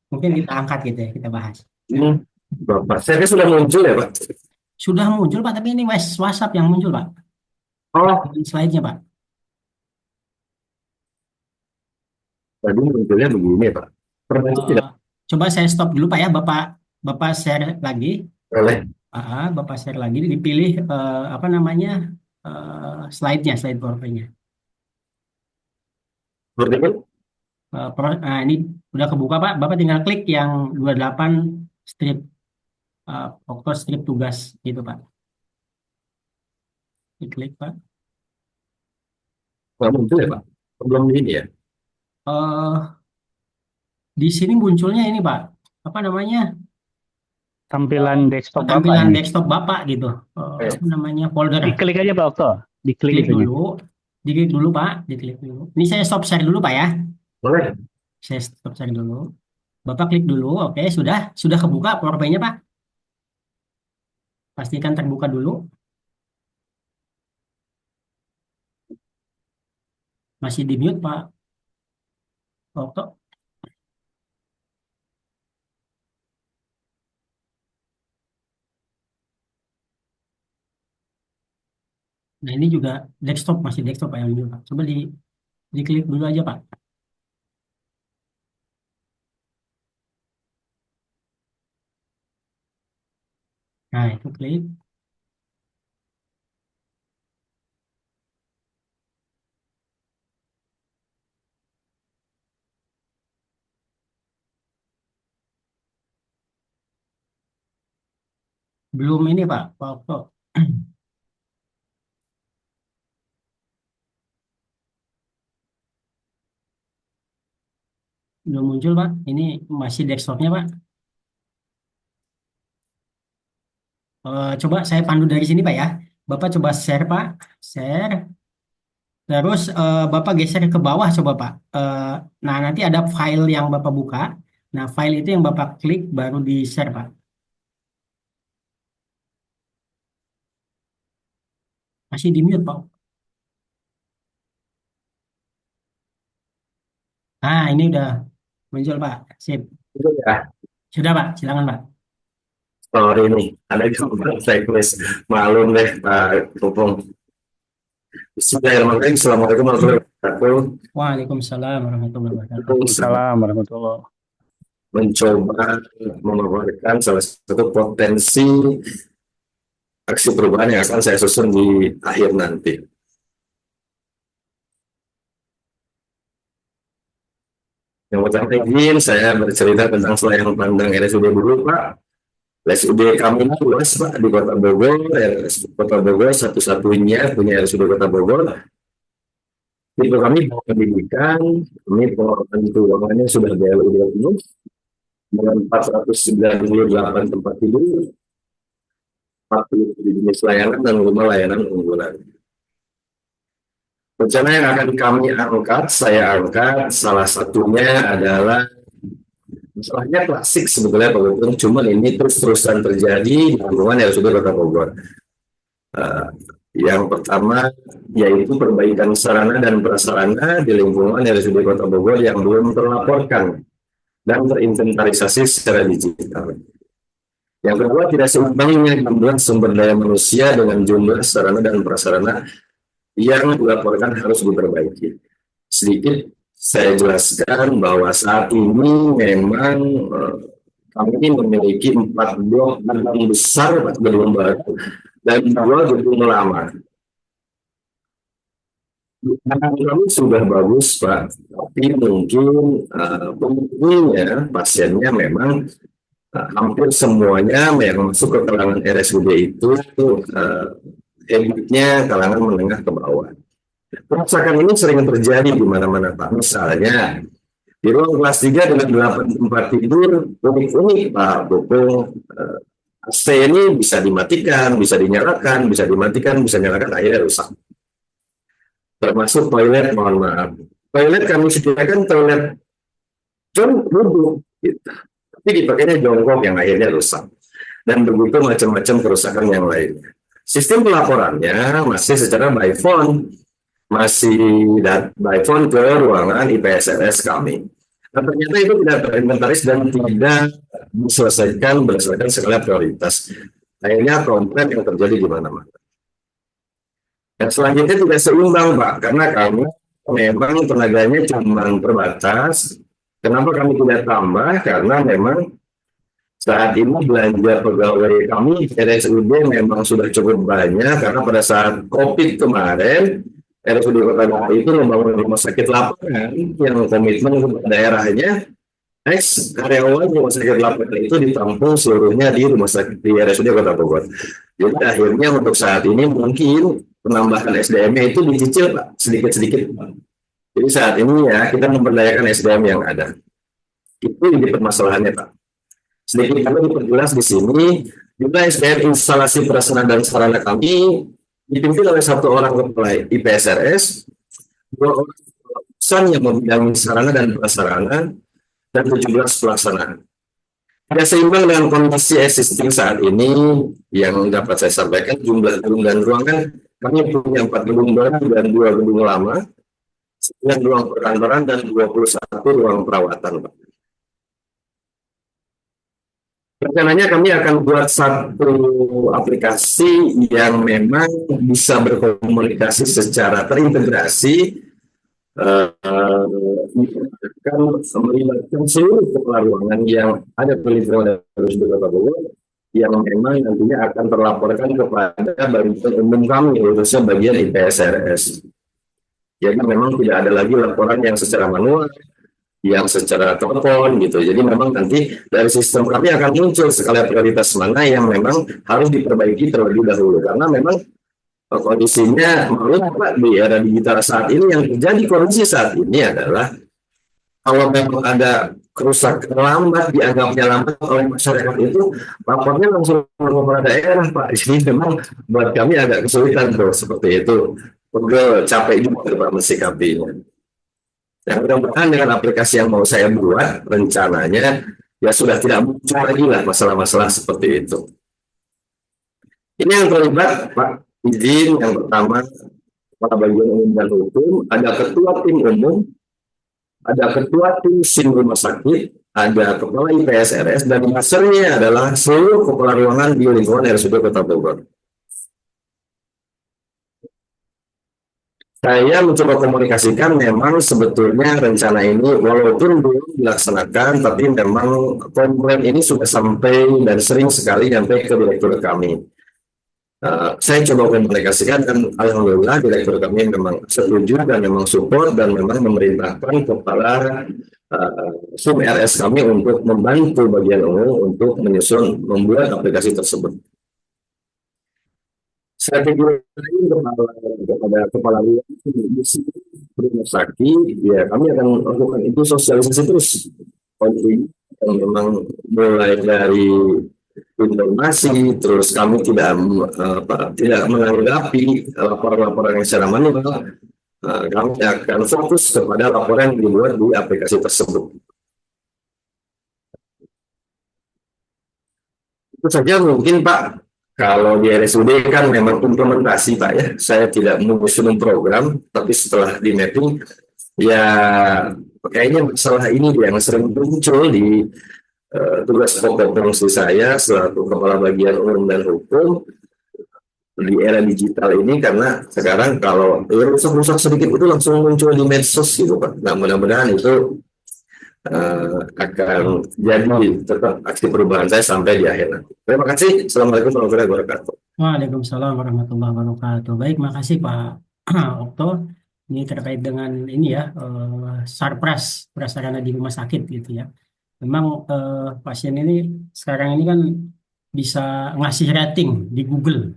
mungkin kita angkat gitu ya, kita bahas. Ini Bapak, saya sudah muncul ya Pak? Sudah muncul Pak, tapi ini WhatsApp yang muncul Pak. Oh, Slide-nya Pak. tadi munculnya begini ya Pak. Pernah itu tidak Coba saya stop dulu Pak ya, Bapak share lagi. boleh. Bapak share lagi, dipilih apa namanya slide-nya, slide PowerPoint-nya. Seperti itu? Ini udah kebuka Pak, Bapak tinggal klik yang 28 strip, pokok strip tugas gitu Pak. Diklik Pak. Nggak muncul ya Pak? Belum ini ya? Eh, di sini munculnya ini Pak, apa namanya? Tampilan desktop Bapak Tampilan ini. desktop Bapak gitu. Apa namanya? Folder. Diklik aja Pak Okto. Diklik Klik itunya. dulu. Diklik dulu Pak, diklik dulu. Ini saya stop share dulu Pak ya. Boleh. Saya stop share dulu. Bapak klik dulu. Oke, sudah kebuka PowerPoint-nya Pak. Pastikan terbuka dulu. Masih di mute Pak Okto. Nah ini juga desktop, masih desktop Pak yang ini Pak. Coba diklik dulu aja Pak. Nah itu klik. Belum ini Pak Okto. Belum muncul Pak. Ini masih desktopnya Pak. Coba saya pandu dari sini Pak ya. Bapak coba share Pak. Share. Terus Bapak geser ke bawah coba Pak. Nah nanti ada file yang Bapak buka. Nah file itu yang Bapak klik baru di share Pak. Masih di mute Pak. Nah ini udah muncul Pak. Sip. Itu ya. Sudah Pak. Silakan Pak. Sorry nih, ada gambar checklist. Malum deh Pak Pupung. Bismillahirrahmanirrahim. Assalamualaikum warahmatullahi wabarakatuh. Waalaikumsalam warahmatullahi wabarakatuh. Waalaikumsalam warahmatullahi. Mencoba memaparkan salah satu potensi aksi perubahan yang akan saya susun di akhir nanti. Yang pertama izin saya bercerita tentang selayang pandang RSUD dulu Pak. RSUD kami luas Pak di Kota Bogor. RSUD Kota Bogor satu-satunya punya RSUD Kota Bogor. Itu kami pendidikan, kami pengelolaan keuangannya sudah BLU penuh dengan 498 tempat tidur, 40 jenis layanan dan 5 layanan unggulan. Rencana yang akan kami angkat, saya angkat salah satunya adalah masalahnya klasik sebetulnya Pak Gubernur, cuma ini terus-terusan terjadi di lingkungan RSUD Kota Bogor. Yang pertama yaitu perbaikan sarana dan prasarana di lingkungan RSUD Kota Bogor yang belum terlaporkan dan terinventarisasi secara digital. Yang kedua, tidak seimbangnya jumlah sumber daya manusia dengan jumlah sarana dan prasarana yang dilaporkan harus diperbaiki. Sedikit saya jelaskan bahwa saat ini memang kami memiliki 4 blok gedung besar, 4 gedung baru, dan 2 gedung lama. Kami sudah bagus Pak, tapi mungkin penghuninya, pasiennya memang hampir semuanya yang masuk ke kalangan RSUD itu habitnya kalangan menengah ke bawah. Kerusakan ini sering terjadi di mana-mana Pak. Misalnya Di ruang kelas 3 dengan 8 tempat tidur, unik-unik Pak Bupung. AC ini bisa dimatikan, bisa dinyalakan, bisa dimatikan, bisa dinyalakan, akhirnya rusak. Termasuk toilet, mohon maaf. Toilet kami sediakan toilet duduk, gitu. Tapi dipakainya jongkok yang akhirnya rusak. Dan begitu macam-macam kerusakan yang lainnya. Sistem pelaporannya masih secara by phone, masih by phone ke ruangan IPSRS kami. Nah, ternyata itu tidak terinventaris dan tidak diselesaikan berdasarkan skala prioritas. Akhirnya komplain yang terjadi di mana-mana. Yang selanjutnya tidak seimbang, Pak, karena kami memang tenaganya cuma terbatas. Kenapa kami tidak tambah? Karena memang saat ini belanja pegawai kami RSUD memang sudah cukup banyak, karena pada saat COVID kemarin RSUD Kota Depok itu membangun rumah sakit lapangan yang komitmen kepada daerahnya, karyawan rumah sakit lapangan itu ditampung seluruhnya di rumah sakit di RSUD Kota Bogor. Jadi akhirnya untuk saat ini mungkin penambahan SDM-nya itu dicicil Pak, sedikit-sedikit. Jadi saat ini ya kita memberdayakan SDM yang ada. Itu jadi permasalahannya Pak. Sedikit kami diperjelas di sini, juga SDM instalasi prasarana dan sarana kami dipimpin oleh 1 orang kepala IPSRS, 2 orang lulusan yang membidangi sarana dan prasarana, dan 17 pelaksanaan. Tidak seimbang dengan kondisi existing saat ini yang dapat saya sampaikan, jumlah gedung dan ruangan, kami punya 4 gedung baru dan 2 gedung lama, 9 ruang perkantoran dan 21 ruang perawatan, Pak. Rencananya kami akan buat satu aplikasi yang memang bisa berkomunikasi secara terintegrasi, akan melibatkan seluruh kepala ruangan yang ada di lingkungan RSUD Kota Bogor yang memang nantinya akan terlaporkan kepada bagian umum kami, khususnya bagian IPSRS. Jadi memang tidak ada lagi laporan yang secara manual, yang secara telepon gitu. Jadi memang nanti dari sistem kami akan muncul skala prioritas mana yang memang harus diperbaiki terlebih dahulu, karena memang kondisinya maklum Pak, di era digital saat ini yang terjadi kondisi saat ini adalah kalau memang ada kerusakan lambat, dianggapnya lambat oleh masyarakat itu, lapornya langsung ke kepala daerah Pak. Jadi memang buat kami agak kesulitan tuh seperti itu. Pegel, capek juga Pak mensikapinya. Yang mudah-mudahan dengan aplikasi yang mau saya buat, rencananya ya sudah tidak muncul lagi lah masalah-masalah seperti itu. Ini yang terlibat, Pak, izin yang pertama, kepala bagian umum dan hukum, ada ketua tim umum, ada ketua tim SIM rumah sakit, ada kepala IPSRS, dan masternya adalah seluruh kepala ruangan di lingkungan RSUD Kota Bogor. Saya mencoba komunikasikan memang sebetulnya rencana ini walaupun belum dilaksanakan, tapi memang komplain ini sudah sampai dan sering sekali sampai ke direktur kami. Saya coba komunikasikan dan alhamdulillah direktur kami memang setuju dan memang support dan memang memerintahkan kepala SUM RS kami untuk membantu bagian umum untuk menyusun membuat aplikasi tersebut. Saya pikir kepada kepala rumah sakit, ya kami akan lakukan itu sosialisasi terus. Yang memang mulai dari informasi, terus kami tidak menanggapi laporan-laporan yang secara manual. Kami akan fokus kepada laporan yang dibuat di aplikasi tersebut. Itu saja mungkin Pak. Kalau di RSUD kan memang implementasi Pak ya, saya tidak mengusung program, tapi setelah di mapping, ya kayaknya masalah ini yang sering muncul di tugas pokok fungsi saya selaku kepala bagian umum dan hukum di era digital ini, karena sekarang kalau rusak-rusak sedikit itu langsung muncul di medsos gitu Pak. Nah mudah-mudahan itu akan jadi tetap aksi perubahan saya sampai di akhir nanti. Terima kasih. Assalamualaikum warahmatullahi wabarakatuh. Waalaikumsalam warahmatullahi wabarakatuh. Baik, makasih Pak Okto. Ini terkait dengan ini ya, sarpras prasarana di rumah sakit gitu ya. Memang pasien ini sekarang ini kan bisa ngasih rating di Google.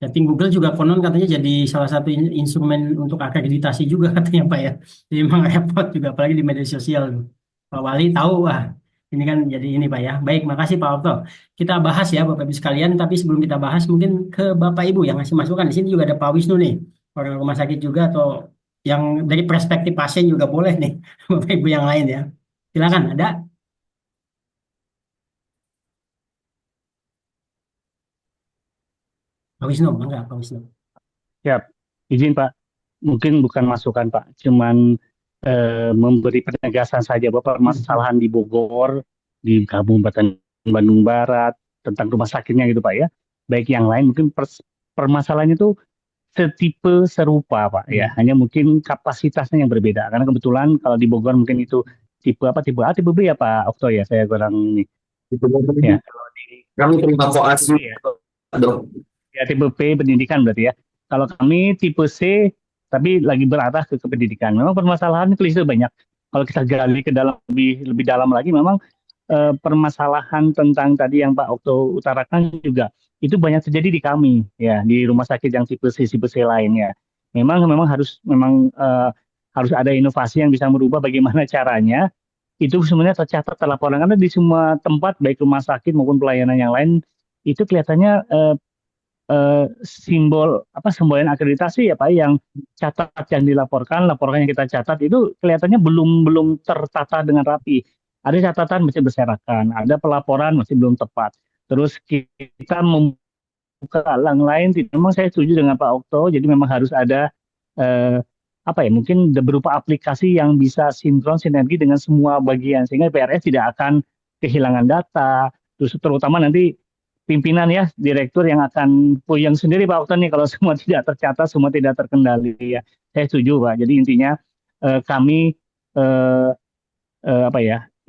Rating Google juga konon katanya jadi salah satu instrumen untuk akreditasi juga katanya Pak ya. Jadi memang repot juga apalagi di media sosial. Pak Wali tahu, wah ini kan jadi ini Pak ya. Baik, makasih Pak Okto. Kita bahas ya Bapak Ibu sekalian, tapi sebelum kita bahas mungkin ke Bapak Ibu yang ngasih masukan. Di sini juga ada Pak Wisnu nih, orang rumah sakit juga atau yang dari perspektif pasien juga boleh nih, Bapak Ibu yang lain ya. Silakan, ada? Pak Wisnu, enggak Pak Wisnu. Siap, izin Pak. Mungkin bukan masukan Pak, cuman memberi penegasan saja bahwa permasalahan di Bogor, di Kabupaten Bandung Barat, tentang rumah sakitnya gitu Pak ya. Baik yang lain mungkin permasalahannya itu setipe serupa Pak ya. Hanya mungkin kapasitasnya yang berbeda. Karena kebetulan kalau di Bogor mungkin itu tipe apa, tipe A, tipe B ya Pak Okto ya. Saya kurang ini. Itu Ya, kami terima koas ya. dong. Ya tipe P pendidikan berarti ya. Kalau kami tipe C tapi lagi berarah ke pendidikan. Memang permasalahan itu banyak. Kalau kita gali ke dalam lebih dalam lagi, memang permasalahan tentang tadi yang Pak Okto utarakan juga itu banyak terjadi di kami ya, di rumah sakit yang tipe C lainnya. Memang harus ada inovasi yang bisa merubah bagaimana caranya itu sebenarnya tercatat terlaporan karena di semua tempat baik rumah sakit maupun pelayanan yang lain itu kelihatannya simbol semboyan akreditasi ya Pak yang catat yang laporan yang kita catat itu kelihatannya belum tertata dengan rapi. Ada catatan masih berserakan, ada pelaporan masih belum tepat. Terus kita membuka alang lain, memang saya setuju dengan Pak Okto, jadi memang harus ada mungkin berupa aplikasi yang bisa sinkron sinergi dengan semua bagian sehingga PRS tidak akan kehilangan data. Terus terutama nanti pimpinan ya, direktur yang akan puyeng sendiri Pak Okto nih kalau semua tidak tercatat, semua tidak terkendali ya. Saya setuju Pak. Jadi intinya kami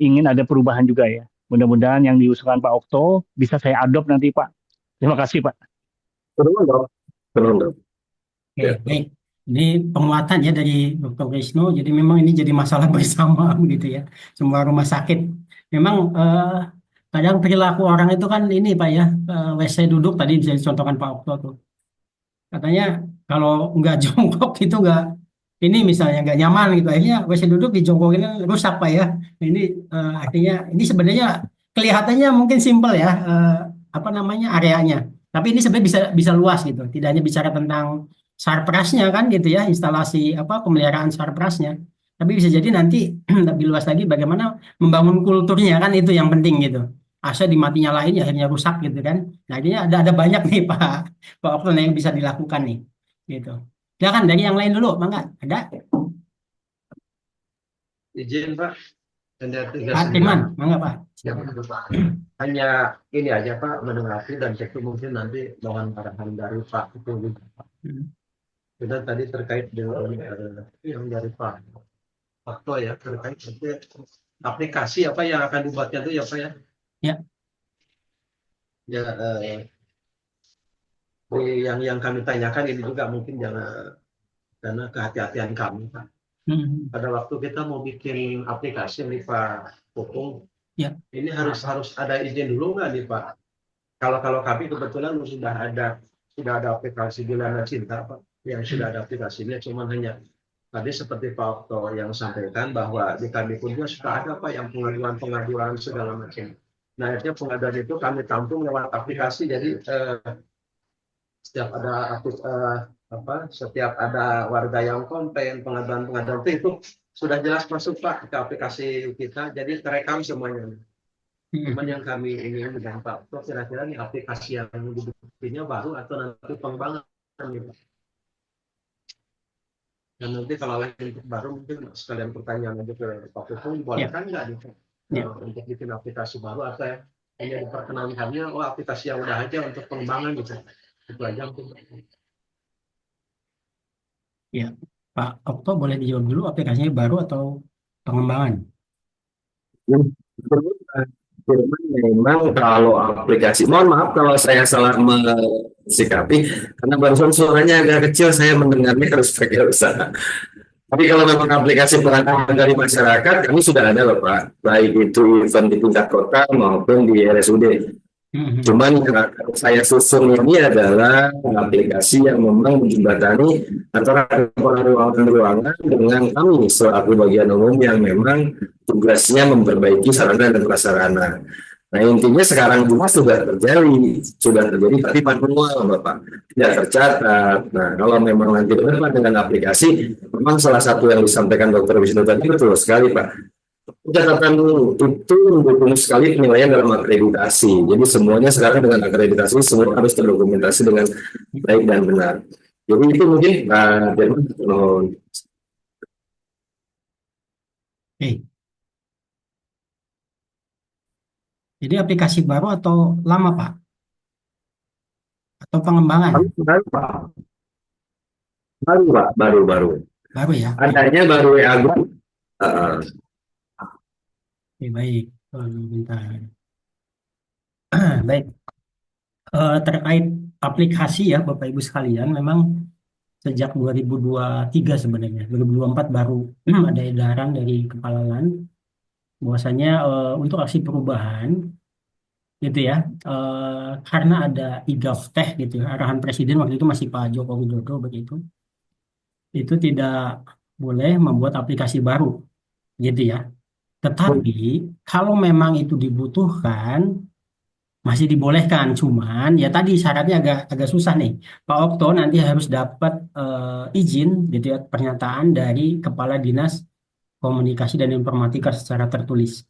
ingin ada perubahan juga ya. Mudah-mudahan yang diusulkan Pak Okto bisa saya adopt nanti Pak. Terima kasih Pak. Benar. Oke, baik. Ini penguatan ya dari Dr. Wisnu. Jadi memang ini jadi masalah bersama begitu ya. Semua rumah sakit. Memang kadang perilaku orang itu kan ini Pak ya, WC duduk tadi bisa dicontohkan Pak Okto tuh. Katanya kalau nggak jongkok itu nggak, ini misalnya nggak nyaman gitu. Akhirnya WC duduk dijongkokin kan rusak Pak ya. Ini artinya ini sebenarnya kelihatannya mungkin simpel ya, areanya. Tapi ini sebenarnya bisa luas gitu. Tidak hanya bicara tentang sarprasnya kan gitu ya, instalasi pemeliharaan sarprasnya. Tapi bisa jadi nanti lebih luas lagi bagaimana membangun kulturnya kan itu yang penting gitu. Asa dimati nyalain ya akhirnya rusak gitu kan. Nah ini ada banyak nih Pak Okton yang bisa dilakukan nih gitu. Silakan dari yang lain dulu, Mangga. Ada? Izin Pak. Pak Firman, Mangga Pak. Ya, hanya ini aja Pak mendengarkan dan tentu mungkin nanti mohon arahan dari Pak itu. Kita tadi terkait dengan yang dari Pak Okto ya terkait aplikasi apa yang akan dibuatnya itu ya Pak ya. Ya. Ya yang kami tanyakan ini juga mungkin karena kehati-hatian kami Pak. Pada waktu kita mau bikin aplikasi nih Pak Pupung, ya. Ini harus ada izin dulu nggak nih Pak? Kalau kami kebetulan sudah ada aplikasi di Lana Cinta Pak, yang sudah ada aplikasinya, cuman hanya tadi seperti Pak Okto yang sampaikan bahwa di kami pun juga sudah ada Pak yang pengaduan segala macam. Nah akhirnya pengaduan itu kami tampung lewat aplikasi, jadi setiap ada warga yang komplain pengaduan itu sudah jelas masuk Pak ke aplikasi kita, jadi terekam semuanya. Cuman yang kami ingin dengan Pak Okto kira-kira nih aplikasi yang dibikinnya baru atau nanti pengembangan nih Pak. Dan nanti kalau lagi baru mungkin sekalian pertanyaan aja ke Pak Pupung, bolehkan nggak nih Pak untuk bikin aplikasi baru atau hanya diperkenankannya aplikasi yang udah aja untuk pengembangan gitu. Itu aja mungkin. Ya, Pak Okto boleh dijawab dulu aplikasinya baru atau pengembangan? Memang kalau aplikasi, mohon maaf kalau saya salah mensikapi, karena barusan suaranya agak kecil, saya mendengarnya harus pakai usaha. Tapi kalau memang aplikasi penanganan dari masyarakat, kami sudah ada loh Pak, baik itu event di tingkat kota maupun di RSUD. Mhm. Cuman yang akan saya susun ini adalah aplikasi yang memang menjembatani antara kepala ruangan dengan kami selaku bagian umum yang memang tugasnya memperbaiki sarana dan prasarana. Nah intinya sekarang juga sudah terjadi tapi manual Bapak, tidak tercatat. Nah kalau memang nanti ke depan dengan aplikasi, memang salah satu yang disampaikan Dokter Wisnu tadi betul sekali Pak. Catatan itu mendukung sekali penilaian dalam akreditasi. Jadi semuanya sekarang dengan akreditasi semua harus terdokumentasi dengan baik dan benar. Jadi itu mungkin Pak Jerman. Oke. Jadi aplikasi baru atau lama, Pak? Atau pengembangan? Baru, Pak. Baru, Pak. Baru. Baru ya? Oke. Adanya baru WA Group. Uh, Oke, baik. Bentar. Baik. Terkait aplikasi ya, Bapak Ibu sekalian, memang sejak 2023 sebenarnya, 2024 baru ada edaran dari Kepala LAN bahwasanya untuk aksi perubahan gitu ya, karena ada IGAVTECH gitu ya, arahan Presiden waktu itu masih Pak Joko Widodo begitu, itu tidak boleh membuat aplikasi baru gitu ya. Tetapi kalau memang itu dibutuhkan masih dibolehkan, cuman ya tadi syaratnya agak agak susah nih. Pak Okto nanti harus dapat izin gitu ya, pernyataan dari Kepala Dinas Komunikasi dan Informatika secara tertulis,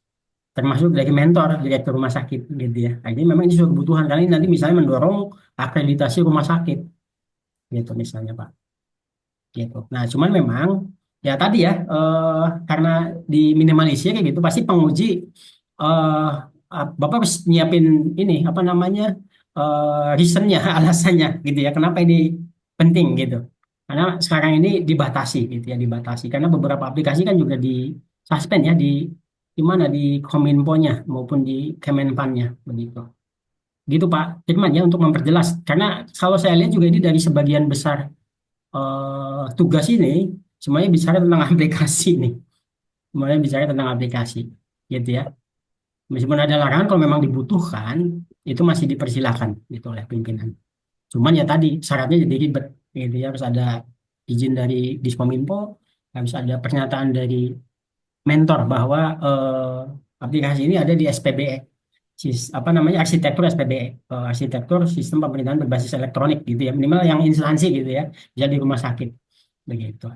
termasuk dari mentor direktur rumah sakit gitu ya. Nah, ini memang ini suatu kebutuhan karena ini nanti misalnya mendorong akreditasi rumah sakit gitu misalnya Pak. Gitu. Nah, cuman memang ya tadi ya karena diminimalisir kayak gitu pasti penguji eh Bapak harus nyiapin ini apa namanya reasonnya alasannya gitu ya kenapa ini penting gitu. Karena sekarang ini dibatasi gitu ya dibatasi karena beberapa aplikasi kan juga di suspend ya di mana di Kominfo-nya maupun di Kemenpan-nya begitu. Gitu Pak Firman ya untuk memperjelas karena kalau saya lihat juga ini dari sebagian besar tugas ini semuanya bicara tentang aplikasi nih, semuanya bicara tentang aplikasi, gitu ya. Meskipun ada larangan kalau memang dibutuhkan itu masih dipersilakan gitu oleh pimpinan. Cuman ya tadi syaratnya jadi ribet, gitu ya harus ada izin dari Diskominfo, harus ada pernyataan dari mentor bahwa aplikasi ini ada di SPBE, apa namanya arsitektur SPBE, arsitektur sistem pemerintahan berbasis elektronik gitu ya, minimal yang instansi gitu ya, bisa di rumah sakit. Begitu.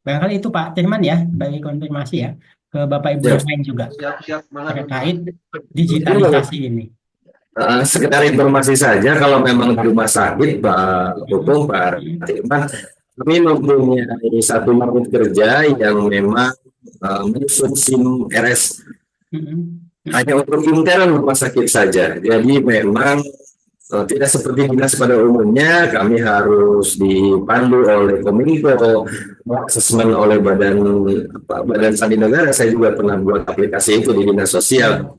Barangkali itu Pak Firman ya, bagi konfirmasi ya ke Bapak Ibu ya. yang lain juga Siap-siap malah terkait digitalisasi ini. Sekedar informasi saja, kalau memang di rumah sakit, Pak Hukum, Pak Firman, kami mempunyai satu unit kerja yang memang menyusun SIM RS hanya untuk intern rumah sakit saja. Jadi memang tidak seperti dinas pada umumnya, kami harus dipandu oleh Kominfo, asesmen oleh Badan Sandi Negara. Saya juga pernah buat aplikasi itu di dinas sosial.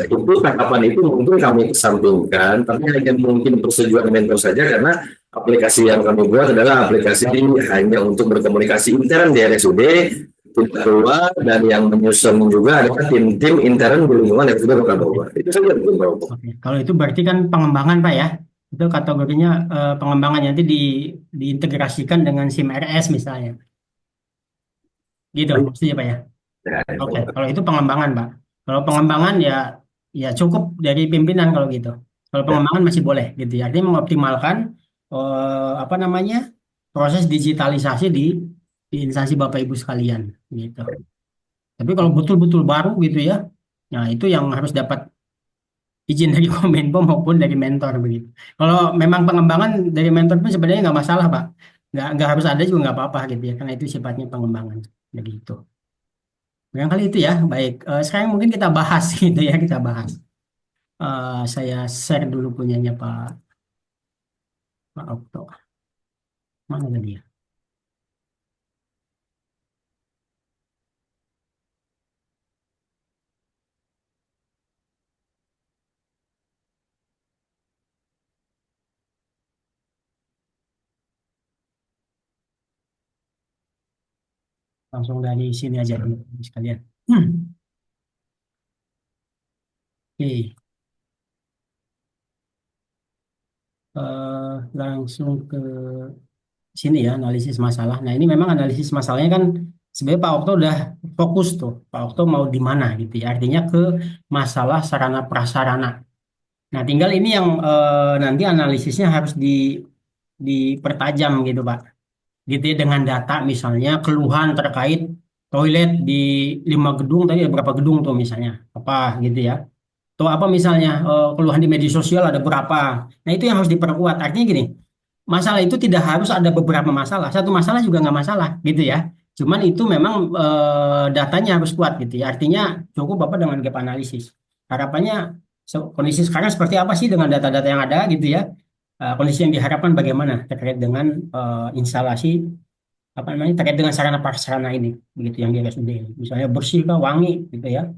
Itu tanggapan itu mungkin kami kesampingkan, tapi hanya mungkin persetujuan mentor saja karena aplikasi yang kami buat adalah aplikasi hanya untuk berkomunikasi intern di RSUD, tidak keluar, dan yang menyusun juga adalah tim-tim intern di lingkungan RSUD Kota Bogor. Itu saja mungkin Pak Bogor. Oke, kalau itu berarti kan pengembangan Pak ya. Itu kategorinya pengembangan nanti diintegrasikan dengan SIM RS misalnya. Gitu maksudnya Pak ya. Oke, kalau itu pengembangan Pak. Kalau pengembangan ya ya cukup dari pimpinan kalau gitu. Kalau pengembangan masih boleh gitu ya. Artinya mengoptimalkan apa namanya proses digitalisasi di instansi Bapak Ibu sekalian gitu. Tapi kalau betul-betul baru gitu ya, nah itu yang harus dapat izin dari Kominfo maupun dari mentor begitu. Kalau memang pengembangan dari mentor pun sebenarnya nggak masalah Pak. Nggak harus ada juga nggak apa-apa gitu ya, karena itu sifatnya pengembangan begitu. Barangkali itu ya, baik. Sekarang mungkin kita bahas gitu ya, kita bahas. Saya share dulu punyanya Pak Okto. Mana tadi ya? Langsung dari sini aja dulu sekalian. Oke. langsung ke sini ya, analisis masalah. Nah, ini memang analisis masalahnya kan sebenarnya Pak Okto udah fokus tuh. Pak Okto mau di mana gitu ya. Artinya ke masalah sarana prasarana. Nah, tinggal ini yang nanti analisisnya harus dipertajam gitu, Pak. Gitu ya, dengan data misalnya keluhan terkait toilet di 5 gedung, tadi ada berapa gedung tuh misalnya. Apa gitu ya. Atau apa misalnya keluhan di media sosial ada berapa. Nah, itu yang harus diperkuat. Artinya gini, masalah itu tidak harus ada beberapa masalah. Satu masalah juga nggak masalah gitu ya. Cuman itu memang datanya harus kuat gitu ya. Artinya cukup Bapak dengan gap analisis. Harapannya kondisi sekarang seperti apa sih dengan data-data yang ada gitu ya. Kondisi yang diharapkan bagaimana terkait dengan instalasi apa namanya terkait dengan sarana prasarana ini begitu yang di RSUD ini. Misalnya bersih kah, wangi gitu ya.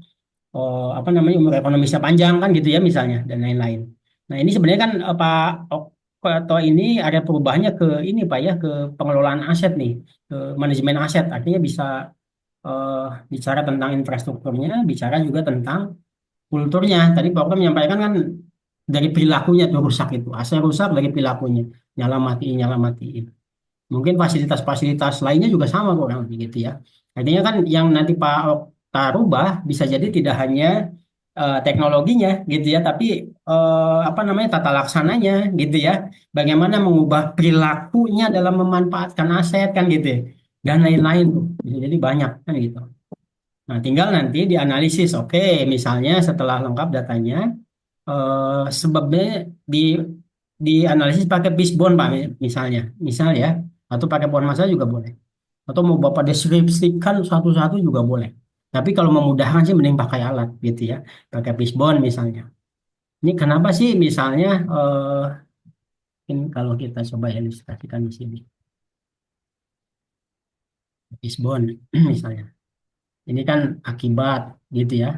Apa namanya umur ekonomisnya panjang kan gitu ya misalnya dan lain-lain. Nah ini sebenarnya kan Pak Okto ini ada perubahannya ke ini Pak ya ke pengelolaan aset nih ke manajemen aset artinya bisa eh, bicara tentang infrastrukturnya bicara juga tentang kulturnya. Tadi Pak Okto menyampaikan kan dari perilakunya tuh rusak itu aset rusak dari perilakunya nyala matiin. Mungkin fasilitas-fasilitas lainnya juga sama kurang lebih gitu ya. Artinya kan yang nanti Pak Okta rubah bisa jadi tidak hanya teknologinya gitu ya, tapi apa namanya tata laksananya gitu ya. Bagaimana mengubah perilakunya dalam memanfaatkan aset kan gitu ya. Dan lain-lain tuh. Bisa jadi banyak kan gitu. Nah, tinggal nanti dianalisis. Oke, misalnya setelah lengkap datanya, sebabnya di dianalisis pakai fishbone Pak misalnya, misal ya, atau pakai pohon massa juga boleh. Atau mau Bapak deskripsikan satu-satu juga boleh. Tapi kalau memudahkan sih mending pakai alat gitu ya, pakai fishbone misalnya. Ini kenapa sih misalnya mungkin kalau kita coba ilustrasikan di sini, fishbone misalnya. Ini kan akibat gitu ya.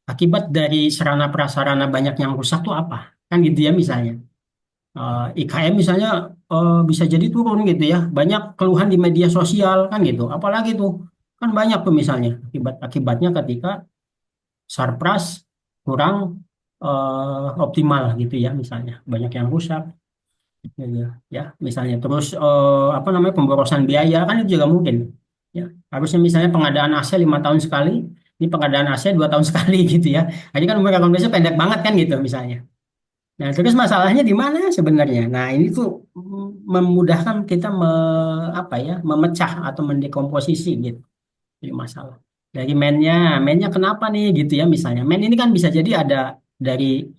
Akibat dari sarana prasarana banyak yang rusak tuh apa? Kan gitu ya misalnya. IKM misalnya bisa jadi turun gitu ya. Banyak keluhan di media sosial kan gitu. Apalagi tuh kan banyak tuh misalnya akibatnya ketika Sarpras kurang optimal gitu ya misalnya. Banyak yang rusak gitu ya. Misalnya terus apa namanya pemborosan biaya kan itu juga mungkin ya. Harusnya misalnya pengadaan AC 5 tahun sekali, ini pengadaan AC 2 tahun sekali gitu ya. Jadi kan umur akomodasinya pendek banget kan gitu misalnya. Nah, terus masalahnya di mana sebenarnya? Nah, ini tuh memudahkan kita apa ya, memecah atau mendekomposisi gitu. Jadi masalah. Dari mainnya kenapa nih gitu ya misalnya. Main ini kan bisa jadi ada dari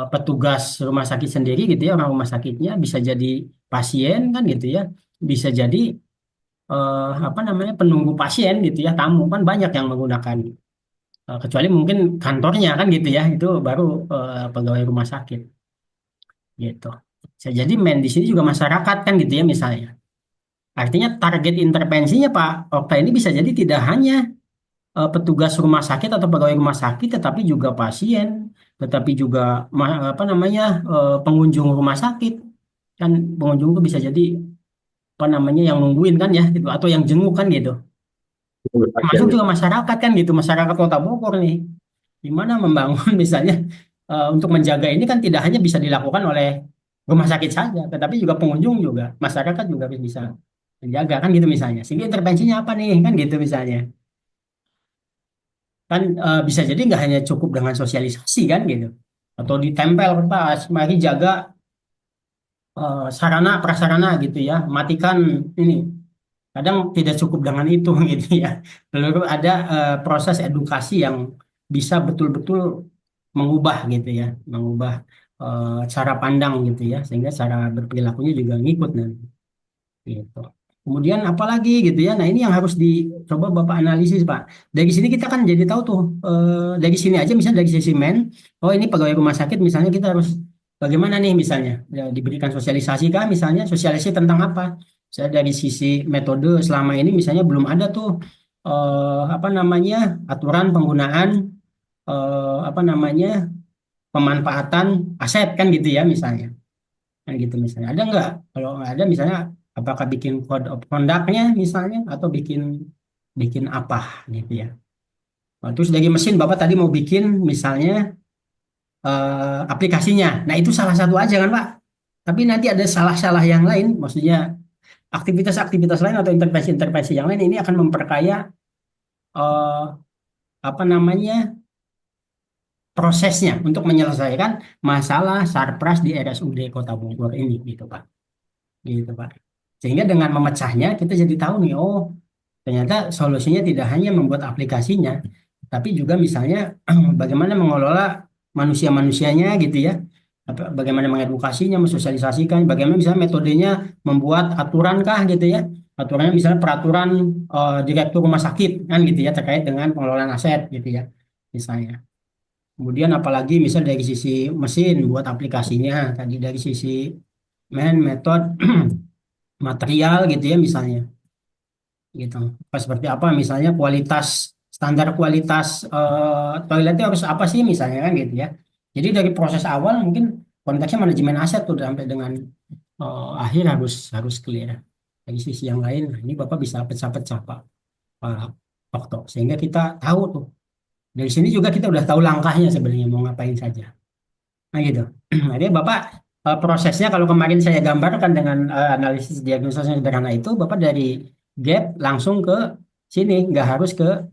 petugas rumah sakit sendiri gitu ya, orang rumah sakitnya bisa jadi pasien kan gitu ya. Bisa jadi apa namanya penunggu pasien gitu ya, tamu kan banyak yang menggunakan. Kecuali mungkin kantornya kan gitu ya, itu baru pegawai rumah sakit. Gitu. Bisa jadi main di sini juga masyarakat kan gitu ya misalnya. Artinya target intervensinya Pak Okta ini bisa jadi tidak hanya petugas rumah sakit atau pegawai rumah sakit, tetapi juga pasien, tetapi juga apa namanya pengunjung rumah sakit. Kan pengunjung itu bisa jadi apa namanya yang nungguin kan ya gitu atau yang jenguk kan gitu. Termasuk juga masyarakat kan gitu, masyarakat Kota Bogor nih. Gimana membangun misalnya untuk menjaga ini kan tidak hanya bisa dilakukan oleh rumah sakit saja, tetapi juga pengunjung juga, masyarakat juga bisa menjaga kan gitu misalnya. Sehingga intervensinya apa nih kan gitu misalnya. Kan bisa jadi nggak hanya cukup dengan sosialisasi kan gitu. Atau ditempel kertas, mari jaga sarana prasarana gitu ya, matikan ini. Kadang tidak cukup dengan itu gitu ya. Lalu ada proses edukasi yang bisa betul-betul mengubah gitu ya, mengubah cara pandang gitu ya, sehingga cara berperilakunya juga ngikut nanti gitu. Kemudian apalagi gitu ya. Nah, ini yang harus dicoba Bapak analisis, Pak. Dari sini kita kan jadi tahu tuh dari sini aja misalnya dari sisi men, oh ini pegawai rumah sakit misalnya kita harus bagaimana nih misalnya ya, diberikan sosialisasi kah misalnya sosialisasi tentang apa? Saya dari sisi metode selama ini misalnya belum ada tuh apa namanya aturan penggunaan apa namanya pemanfaatan aset kan gitu ya misalnya kan gitu misalnya ada nggak kalau nggak ada misalnya apakah bikin code of conduct-nya misalnya atau bikin bikin apa gitu ya. Nah, terus dari mesin Bapak tadi mau bikin misalnya aplikasinya nah itu salah satu aja kan Pak Tapi nanti ada salah-salah yang lain, maksudnya aktivitas-aktivitas lain atau intervensi-intervensi yang lain ini akan memperkaya eh, apa namanya prosesnya untuk menyelesaikan masalah sarpras di RSUD Kota Bogor ini, gitu Pak. Gitu Pak. Sehingga dengan memecahnya kita jadi tahu nih, oh ternyata solusinya tidak hanya membuat aplikasinya, tapi juga misalnya bagaimana mengelola manusia-manusianya gitu ya. Bagaimana mengedukasinya, mensosialisasikan, bagaimana misalnya metodenya membuat aturan kah gitu ya. Aturannya misalnya peraturan direktur rumah sakit kan gitu ya terkait dengan pengelolaan aset gitu ya. Misalnya. Kemudian apalagi misal dari sisi mesin buat aplikasinya, tadi dari sisi metode material gitu ya misalnya gitu. Apa seperti apa misalnya kualitas standar kualitas toiletnya harus apa sih misalnya kan gitu ya. Jadi dari proses awal mungkin konteksnya manajemen aset tuh sampai dengan akhir harus harus clear. Dari sisi yang lain, nah, ini Bapak bisa pecah-pecah Pak Okto. Sehingga kita tahu tuh. Dari sini juga kita udah tahu langkahnya sebenarnya mau ngapain saja. Nah gitu. Jadi Bapak prosesnya kalau kemarin saya gambarkan dengan analisis diagnosa yang sederhana itu, Bapak dari gap langsung ke sini, nggak harus ke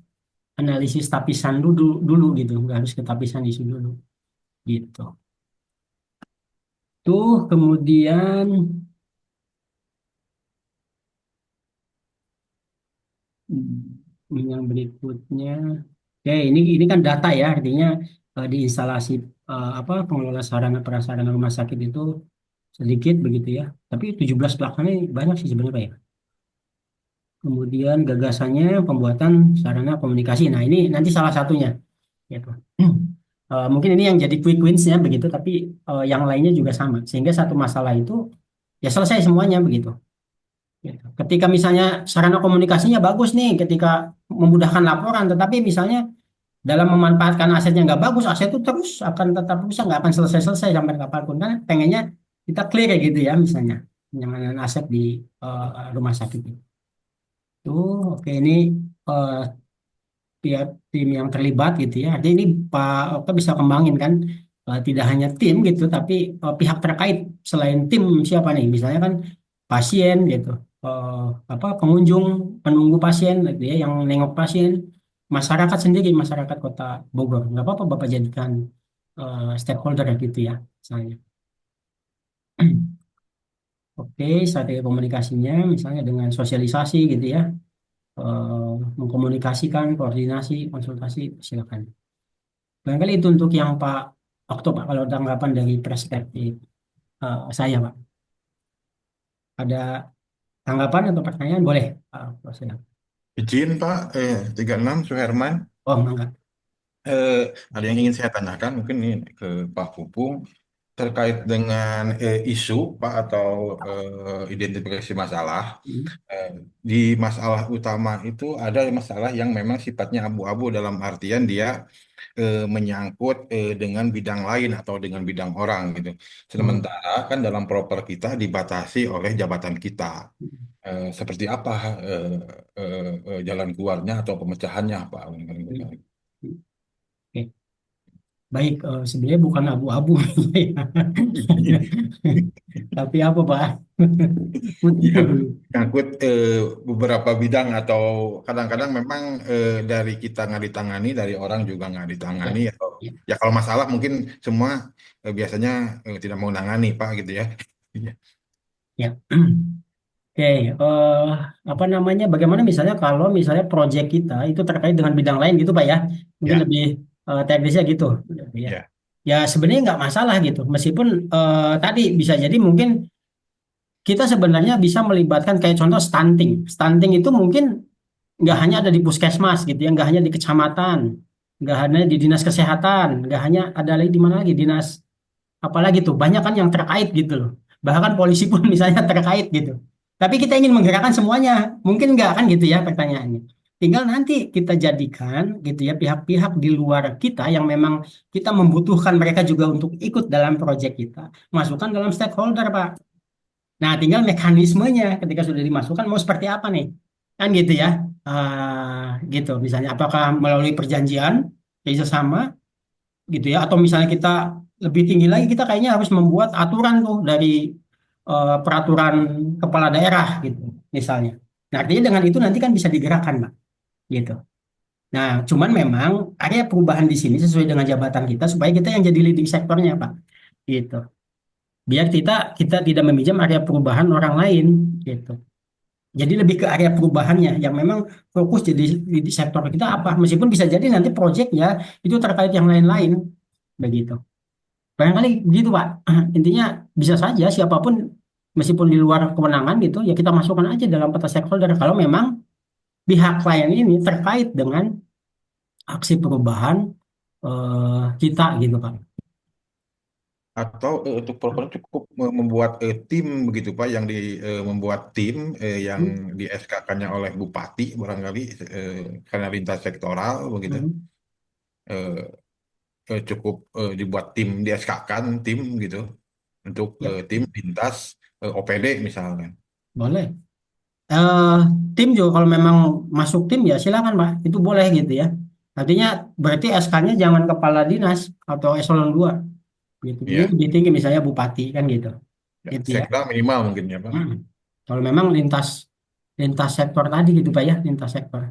analisis tapisan dulu gitu, nggak harus ke tapisan isu dulu gitu. Tuh kemudian yang berikutnya, oke ini kan data ya, artinya di instalasi apa pengelola sarana prasarana rumah sakit itu sedikit begitu ya. Tapi 17 pelaksananya banyak sih sebenarnya Pak ya. Kemudian gagasannya pembuatan sarana komunikasi. Nah, ini nanti salah satunya gitu. Mungkin ini yang jadi quick wins-nya begitu, tapi yang lainnya juga sama. Sehingga satu masalah itu ya selesai semuanya begitu. Gitu. Ketika misalnya sarana komunikasinya bagus nih, ketika memudahkan laporan, tetapi misalnya dalam memanfaatkan asetnya nggak bagus, aset itu terus akan tetap rusak, nggak akan selesai-selesai sampai kapanpun. Kan pengennya kita clear ya gitu ya, misalnya penyamanan aset di rumah sakit itu. Oke ini eh, pihak tim yang terlibat gitu ya. Artinya ini Pak Okta bisa kembangin kan, tidak hanya tim gitu, tapi pihak terkait selain tim siapa nih? Misalnya kan pasien gitu, eh, apa pengunjung, penunggu pasien gitu ya, yang nengok pasien, masyarakat sendiri, masyarakat Kota Bogor. Nggak apa-apa Bapak jadikan stakeholder gitu ya, misalnya. Oke, strategi komunikasinya misalnya dengan sosialisasi gitu ya, mengkomunikasikan, koordinasi, konsultasi, silakan. Barangkali itu untuk yang Pak Okto, Pak, kalau tanggapan dari perspektif saya, Pak. Ada tanggapan atau pertanyaan? Boleh, Pak Okto, silakan. Izin Pak, 36 Suherman. Oh, enggak. Ada yang ingin saya tanyakan mungkin nih ke Pak Pupung terkait dengan isu Pak atau identifikasi masalah. Eh, di masalah utama itu ada masalah yang memang sifatnya abu-abu dalam artian dia menyangkut dengan bidang lain atau dengan bidang orang gitu. Sementara kan dalam proper kita dibatasi oleh jabatan kita. Seperti apa jalan keluarnya atau pemecahannya Pak? Oke. Baik, sebenarnya bukan abu-abu, tapi apa, Pak? Ya, nyangkut beberapa bidang atau kadang-kadang memang dari kita nggak ditangani, dari orang juga nggak ditangani. Ya, Atau, ya, ya kalau masalah mungkin semua biasanya tidak mau nangani Pak gitu ya. ya. Oke, apa namanya? Bagaimana misalnya kalau misalnya proyek kita itu terkait dengan bidang lain gitu, Pak ya? Mungkin Ya, lebih teknisnya gitu, ya. ya, Ya sebenarnya nggak masalah gitu, meskipun tadi bisa jadi mungkin kita sebenarnya bisa melibatkan kayak contoh stunting. Stunting itu mungkin nggak hanya ada di puskesmas gitu ya, nggak hanya di kecamatan, nggak hanya di dinas kesehatan, nggak hanya ada lagi di mana lagi dinas apalagi tuh banyak kan yang terkait gitu loh. Bahkan polisi pun misalnya terkait gitu. Tapi kita ingin menggerakkan semuanya, mungkin nggak kan gitu ya pertanyaannya. Tinggal nanti kita jadikan gitu ya pihak-pihak di luar kita yang memang kita membutuhkan mereka juga untuk ikut dalam proyek kita, masukkan dalam stakeholder Pak. Nah, tinggal mekanismenya ketika sudah dimasukkan mau seperti apa nih? Kan gitu ya. Gitu misalnya apakah melalui perjanjian kerjasama gitu ya atau misalnya kita lebih tinggi lagi kita kayaknya harus membuat aturan tuh dari peraturan kepala daerah gitu misalnya. Nah, artinya dengan itu nanti kan bisa digerakkan, Pak, gitu. Nah, cuman memang area perubahan di sini sesuai dengan jabatan kita supaya kita yang jadi leading sektornya, Pak, gitu. Biar kita kita tidak meminjam area perubahan orang lain, gitu. Jadi lebih ke area perubahannya yang memang fokus jadi di sektor kita apa, meskipun bisa jadi nanti proyeknya itu terkait yang lain-lain, begitu. Barangkali begitu, Pak. Intinya bisa saja siapapun meskipun di luar kewenangan gitu ya kita masukkan aja dalam peta stakeholder kalau memang pihak klien ini terkait dengan aksi perubahan kita gitu, Pak. Atau untuk program cukup membuat tim begitu Pak, yang membuat tim yang Hmm. di SK-nya oleh Bupati barangkali karena lintas sektoral begitu. Hmm. Eh, Cukup dibuat tim, di SK-kan tim gitu untuk Ya, tim lintas OPD misalkan. boleh. Eh, Tim juga kalau memang masuk tim ya silakan, Pak. Itu boleh gitu ya. Artinya berarti SK-nya jangan kepala dinas atau eselon 2 gitu. Ini Ya, lebih tinggi misalnya bupati kan gitu. ya, Gitu ya. sekda minimal mungkin ya Pak. Kalau memang lintas lintas sektor tadi gitu, Pak, ya, lintas sektor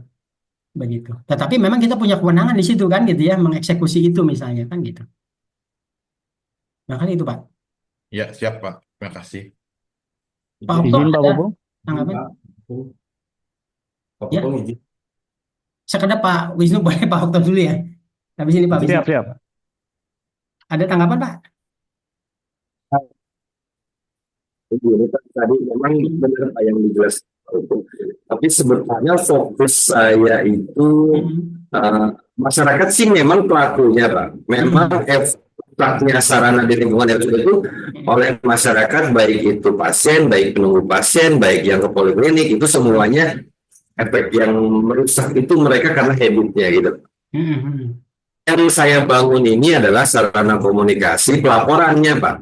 begitu. Tetapi memang kita punya kewenangan di situ kan gitu ya, mengeksekusi itu misalnya kan gitu. Nah, kan itu, Pak. Ya, siap Pak. Terima kasih. Pak Izin, Okto Izin Pak ada Pupung. tanggapan? Pak. Pak Ya, Pupung izin. sekedar Pak Wisnu boleh Pak Okto dulu ya. Habis ini Pak Wisnu. Siap, siap. Ada tanggapan, Pak? Ini kan tadi memang benar Pak yang dijelaskan Pak Pupung. Tapi sebetulnya fokus saya itu eh, masyarakat sih memang pelakunya Pak. Memang efeknya sarana di lingkungan itu oleh masyarakat, baik itu pasien, baik penunggu pasien, baik yang ke poliklinik, itu semuanya efek yang merusak itu mereka karena habitnya gitu. Yang saya bangun ini adalah sarana komunikasi pelaporannya Pak.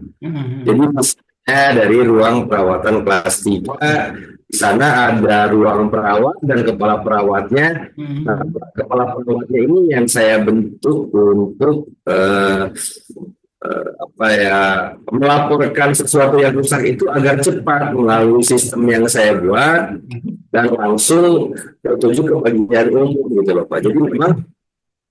Jadi misalnya dari ruang perawatan kelas 3, di sana ada ruang perawat dan kepala perawatnya. Nah, kepala perawatnya ini yang saya bentuk untuk apa ya, melaporkan sesuatu yang rusak itu agar cepat melalui sistem yang saya buat dan langsung tertuju ke bagian umum gitu loh Pak. Jadi memang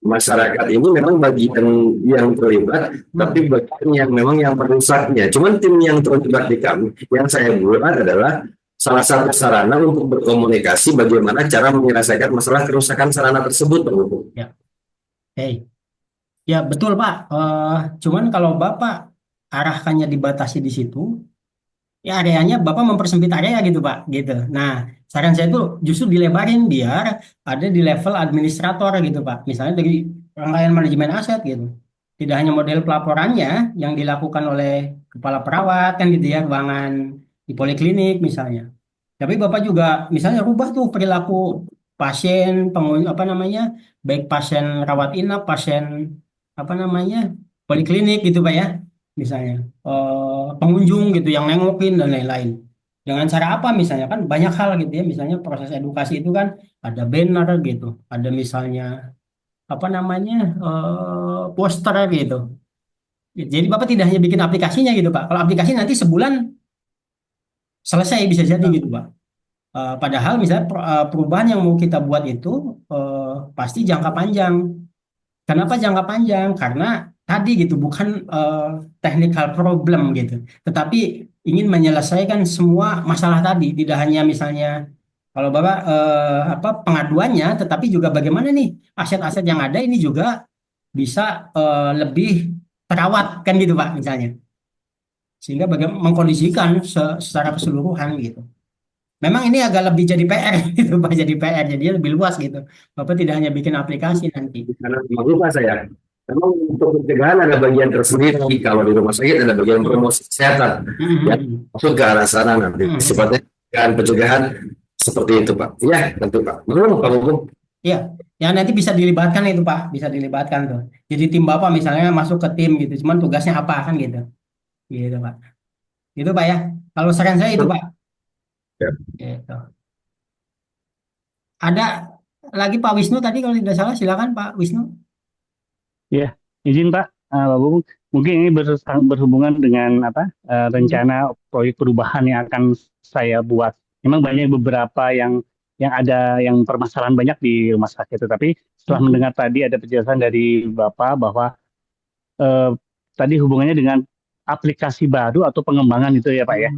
masyarakat ini memang bagian yang terlibat, tapi bagian yang memang yang merusaknya. Cuman tim yang terlibat di kami, yang saya buat adalah salah satu sarana untuk berkomunikasi bagaimana cara menyelesaikan masalah kerusakan sarana tersebut, Pak Gubernur. Ya, oke. Ya betul, Pak. Cuman kalau Bapak arahkannya dibatasi di situ, ya areanya Bapak mempersempit area gitu, Pak, gitu. Nah, saran saya itu justru dilebarin biar ada di level administrator gitu, Pak. Misalnya dari rangkaian manajemen aset gitu. Tidak hanya model pelaporannya yang dilakukan oleh kepala perawat kan gitu ya, ruangan di poliklinik misalnya. Tapi Bapak juga misalnya rubah tuh perilaku pasien, apa namanya, baik pasien rawat inap, pasien apa namanya, poliklinik gitu, Pak, ya, misalnya pengunjung gitu yang nengokin dan lain-lain. Dengan cara apa misalnya kan banyak hal gitu ya, misalnya proses edukasi itu kan ada banner gitu, ada misalnya apa namanya poster gitu. Jadi Bapak tidak hanya bikin aplikasinya gitu, Pak. Kalau aplikasi nanti sebulan selesai bisa jadi gitu, Pak. Padahal misalnya perubahan yang mau kita buat itu pasti jangka panjang. Kenapa jangka panjang? Karena tadi gitu bukan technical problem gitu, tetapi ingin menyelesaikan semua masalah tadi. Tidak hanya misalnya kalau Bapak apa pengaduannya, tetapi juga bagaimana nih aset-aset yang ada ini juga bisa lebih terawat kan gitu, Pak, misalnya. Sehingga bagaimana mengkondisikan secara keseluruhan gitu. Memang ini agak lebih jadi PR gitu, Pak, jadi PR. Jadi lebih luas gitu. Bapak tidak hanya bikin aplikasi nanti. Karena memang lupa saya. Memang untuk pencegahan ada bagian tersendiri. Kalau di rumah sakit ada bagian promosi kesehatan yang masuk ke arah sana nanti. Sifatnya pencegahan seperti itu, Pak. Ya, tentu Pak. Belum, Pak Hukum. Iya, ya nanti bisa dilibatkan itu, Pak, bisa dilibatkan tuh. Jadi tim Bapak misalnya masuk ke tim gitu, cuman tugasnya apa kan gitu, gitu, Pak. Itu, Pak, ya. Kalau saran saya itu, Pak. Ya. Gitu. Ada lagi Pak Wisnu tadi kalau tidak salah, silakan Pak Wisnu. Izin Pak, Pak Pupung. Mungkin ini berhubungan dengan apa rencana proyek perubahan yang akan saya buat. Memang banyak beberapa yang ada yang permasalahan banyak di rumah sakit. Tetapi setelah mendengar tadi ada penjelasan dari Bapak bahwa tadi hubungannya dengan aplikasi baru atau pengembangan itu ya Pak ya,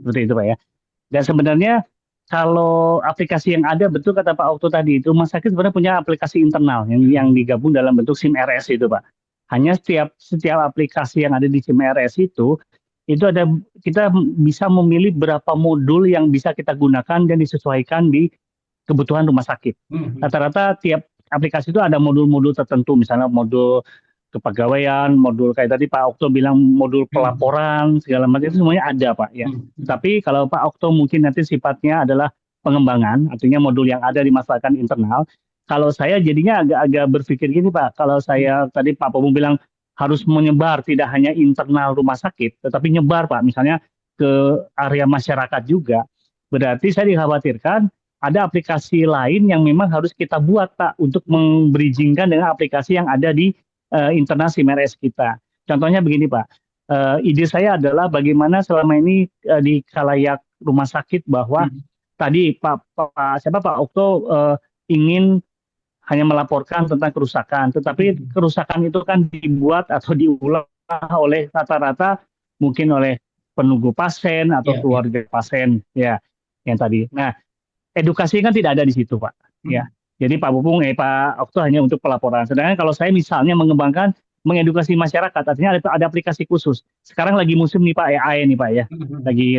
seperti itu Pak ya. Dan sebenarnya kalau aplikasi yang ada, betul kata Pak Okto tadi, itu rumah sakit sebenarnya punya aplikasi internal yang digabung dalam bentuk SIM RS itu Pak. Hanya setiap aplikasi yang ada di SIM RS itu ada, kita bisa memilih berapa modul yang bisa kita gunakan dan disesuaikan di kebutuhan rumah sakit. Rata-rata tiap aplikasi itu ada modul-modul tertentu, misalnya modul kepegawaian, modul kayak tadi Pak Okto bilang modul pelaporan, segala macam itu semuanya ada Pak ya. Tapi kalau Pak Okto mungkin nanti sifatnya adalah pengembangan, artinya modul yang ada dimasukkan internal. Kalau saya jadinya agak-agak berpikir gini Pak, kalau saya tadi Pak Pomo bilang harus menyebar tidak hanya internal rumah sakit, tetapi nyebar Pak, misalnya ke area masyarakat juga. Berarti saya dikhawatirkan ada aplikasi lain yang memang harus kita buat Pak untuk membridgingkan dengan aplikasi yang ada di internal SIM RS kita. Contohnya begini Pak, ide saya adalah bagaimana selama ini di khalayak rumah sakit bahwa tadi Pak Okto ingin hanya melaporkan tentang kerusakan, tetapi kerusakan itu kan dibuat atau diulang oleh rata-rata mungkin oleh penunggu pasien atau keluarga pasien ya yang tadi. Nah, edukasi kan tidak ada di situ Pak. Ya. Jadi Pak Okto hanya untuk pelaporan. Sedangkan kalau saya misalnya mengedukasi masyarakat, artinya ada aplikasi khusus. Sekarang lagi musim nih Pak AI nih Pak ya.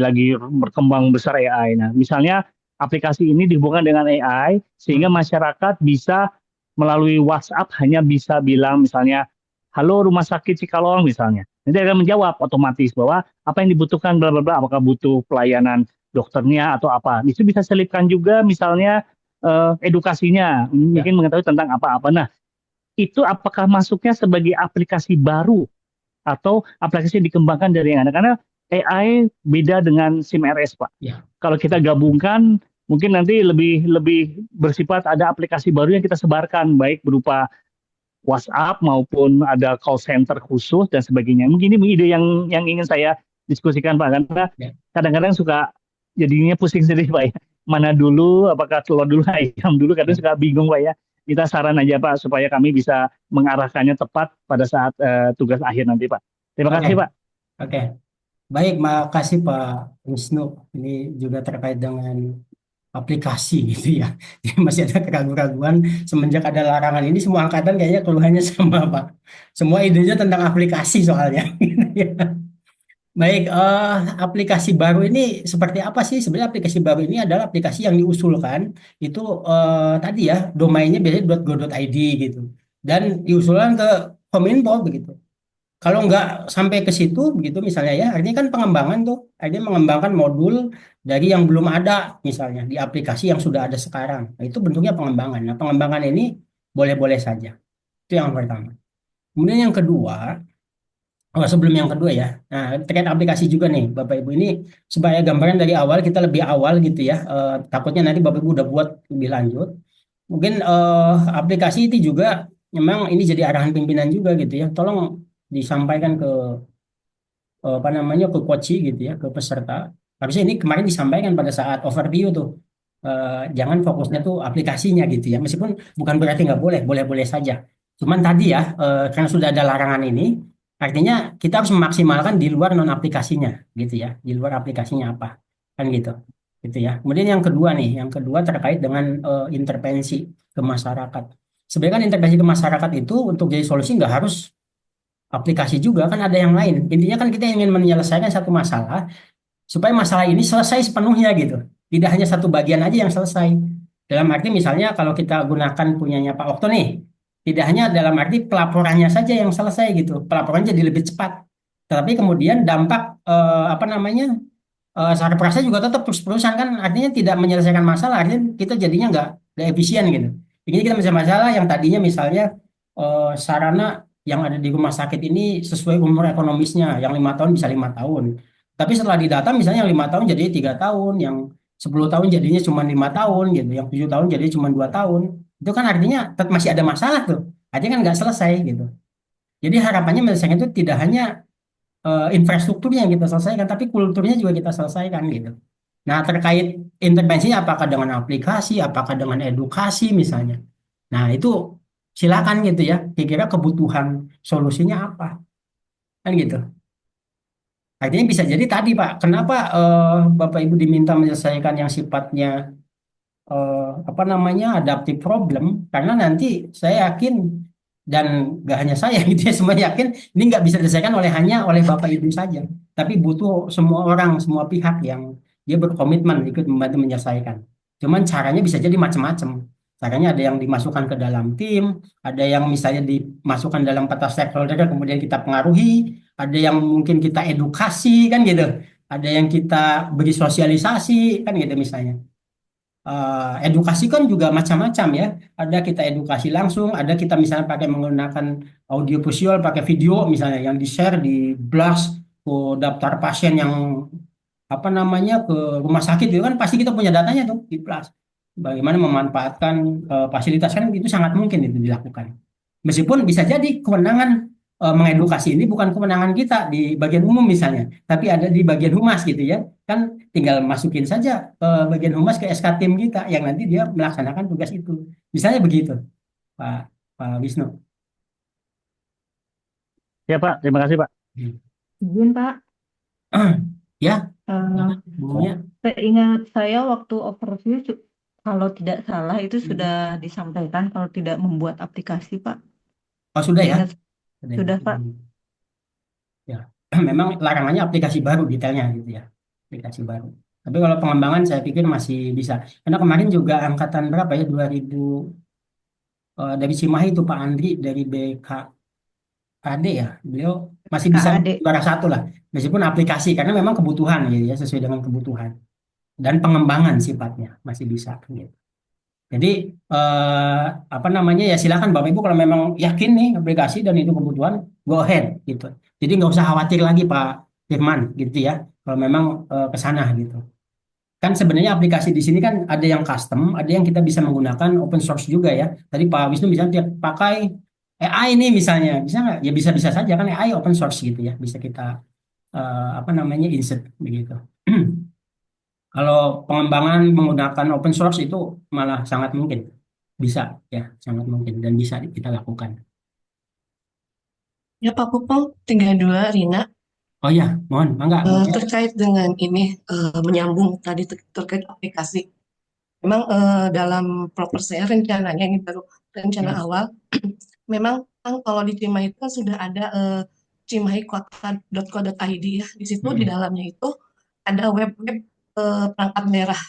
Lagi berkembang besar AI. Nah, misalnya aplikasi ini dihubungkan dengan AI sehingga masyarakat bisa melalui WhatsApp hanya bisa bilang misalnya halo rumah sakit Cikalong misalnya. Nanti akan menjawab otomatis bahwa apa yang dibutuhkan bla bla bla, apakah butuh pelayanan dokternya atau apa. Itu bisa selipkan juga misalnya edukasinya, mungkin mengetahui tentang apa-apa. Nah, itu apakah masuknya sebagai aplikasi baru atau aplikasi yang dikembangkan dari yang ada? Karena AI beda dengan SIM RS, Pak. Ya. Kalau kita gabungkan, mungkin nanti lebih bersifat ada aplikasi baru yang kita sebarkan, baik berupa WhatsApp maupun ada call center khusus dan sebagainya. Mungkin ini ide yang ingin saya diskusikan, Pak. Karena kadang-kadang suka jadinya pusing sendiri, Pak ya. Mana dulu, apakah telur dulu, ayam dulu, kadang suka bingung Pak ya. Kita saran aja Pak, supaya kami bisa mengarahkannya tepat pada saat tugas akhir nanti Pak. Terima kasih Pak. Oke. Baik, makasih Pak Wisnu. Ini juga terkait dengan aplikasi gitu ya. Jadi masih ada keraguan-keraguan semenjak ada larangan ini, semua angkatan kayaknya keluhannya sama Pak. Semua idenya tentang aplikasi soalnya. Baik, aplikasi baru ini seperti apa sih? Sebenarnya aplikasi baru ini adalah aplikasi yang diusulkan itu tadi ya domainnya biasanya .go.id gitu dan diusulkan ke Kominfo begitu. Kalau nggak sampai ke situ begitu misalnya ya, artinya kan pengembangan tuh, artinya mengembangkan modul dari yang belum ada misalnya di aplikasi yang sudah ada sekarang. Nah, itu bentuknya pengembangan. Nah, pengembangan ini boleh-boleh saja. Itu yang pertama. Kemudian yang kedua. Sebelum yang kedua ya, nah terkait aplikasi juga nih Bapak Ibu ini supaya gambaran dari awal kita lebih awal gitu ya, takutnya nanti Bapak Ibu udah buat lebih lanjut. Mungkin aplikasi itu juga memang ini jadi arahan pimpinan juga gitu ya, tolong disampaikan ke apa namanya ke coach gitu ya, ke peserta. Harusnya ini kemarin disampaikan pada saat overview tuh, jangan fokusnya tuh aplikasinya gitu ya, meskipun bukan berarti nggak boleh, boleh-boleh saja. Cuman tadi ya, karena sudah ada larangan ini. Artinya kita harus memaksimalkan di luar non aplikasinya gitu ya, di luar aplikasinya apa kan gitu ya. Kemudian yang kedua nih, yang kedua terkait dengan intervensi ke masyarakat. Sebenarnya kan intervensi ke masyarakat itu untuk jadi solusi nggak harus aplikasi juga, kan ada yang lain. Intinya kan kita ingin menyelesaikan satu masalah supaya masalah ini selesai sepenuhnya gitu. Tidak hanya satu bagian aja yang selesai. Dalam arti misalnya kalau kita gunakan punyanya Pak Okto nih. Tidak hanya dalam arti pelaporannya saja yang selesai gitu, pelaporannya jadi lebih cepat. Tetapi kemudian dampak apa namanya secara perasa juga tetap terus-terusan kan, artinya tidak menyelesaikan masalah, artinya kita jadinya nggak efisien gitu. Ini kita bisa masalah yang tadinya misalnya sarana yang ada di rumah sakit ini sesuai umur ekonomisnya, yang 5 tahun bisa 5 tahun. Tapi setelah didata misalnya yang 5 tahun jadi 3 tahun, yang 10 tahun jadinya cuma 5 tahun gitu, yang 7 tahun jadi cuma 2 tahun. Itu kan artinya masih ada masalah tuh, artinya kan nggak selesai gitu. Jadi harapannya menyelesaikan itu tidak hanya infrastrukturnya yang kita selesaikan, tapi kulturnya juga kita selesaikan gitu. Nah, terkait intervensinya apakah dengan aplikasi, apakah dengan edukasi misalnya. Nah, itu silakan gitu ya. Kira-kira kebutuhan solusinya apa? Kan gitu. Artinya bisa jadi tadi Pak, kenapa Bapak Ibu diminta menyelesaikan yang sifatnya apa namanya adaptive problem? Karena nanti saya yakin dan gak hanya saya gitu ya, semua yakin ini nggak bisa diselesaikan hanya oleh Bapak Ibu saja, tapi butuh semua orang, semua pihak yang dia berkomitmen ikut membantu menyelesaikan. Cuman caranya bisa jadi macam-macam. Caranya ada yang dimasukkan ke dalam tim, ada yang misalnya dimasukkan dalam peta stakeholder kemudian kita pengaruhi, ada yang mungkin kita edukasi kan gitu, ada yang kita beri sosialisasi kan gitu misalnya. Edukasi kan juga macam-macam ya. Ada kita edukasi langsung, ada kita misalnya pakai menggunakan audio visual, pakai video misalnya yang di-share, di blast ke daftar pasien yang apa namanya ke rumah sakit itu kan pasti kita punya datanya tuh di blast. Bagaimana memanfaatkan fasilitas kan itu sangat mungkin itu dilakukan. Meskipun bisa jadi kewenangan mengedukasi ini bukan kewenangan kita di bagian umum misalnya, tapi ada di bagian humas gitu ya. Kan tinggal masukin saja bagian humas ke SK tim kita yang nanti dia melaksanakan tugas itu. Misalnya begitu, Pak Pak Wisnu. Ya Pak, terima kasih Pak. Izin Pak, Ya, eh, Bunya. seingat saya waktu overview, kalau tidak salah itu Hmm. sudah disampaikan kalau tidak membuat aplikasi Pak. Oh sudah ya? Seingat sudah Pak. Ya, memang larangannya aplikasi baru detailnya gitu ya, aplikasi baru. Tapi kalau pengembangan saya pikir masih bisa. Karena kemarin juga angkatan berapa ya 2000 dari Cimahi itu Pak Andri dari BKAD ya, beliau masih bisa KAD. juara satu lah, meskipun aplikasi karena memang kebutuhan gitu ya sesuai dengan kebutuhan dan pengembangan sifatnya masih bisa gitu. Jadi apa namanya ya silakan Bapak Ibu kalau memang yakin nih aplikasi dan itu kebutuhan go ahead gitu. Jadi nggak usah khawatir lagi Pak Firman gitu ya kalau memang ke sana gitu. Kan sebenarnya aplikasi di sini kan ada yang custom, ada yang kita bisa menggunakan open source juga ya. Tadi Pak Wisnu misalnya dia pakai AI ini misalnya, bisa nggak? Ya bisa-bisa saja kan AI open source gitu ya, bisa kita apa namanya insert begitu. Kalau pengembangan menggunakan open source itu malah sangat mungkin bisa ya, sangat mungkin dan bisa kita lakukan. Ya Pak Pupung, 32 Rina. Oh ya, mohon, mangga. Terkait dengan ini, menyambung tadi terkait aplikasi. Memang dalam proper saya rencananya, ini baru rencana awal, memang kan kalau di Cimahi itu kan sudah ada cimahikota.co.id ya. Di situ di dalamnya itu ada web-web perangkat daerah.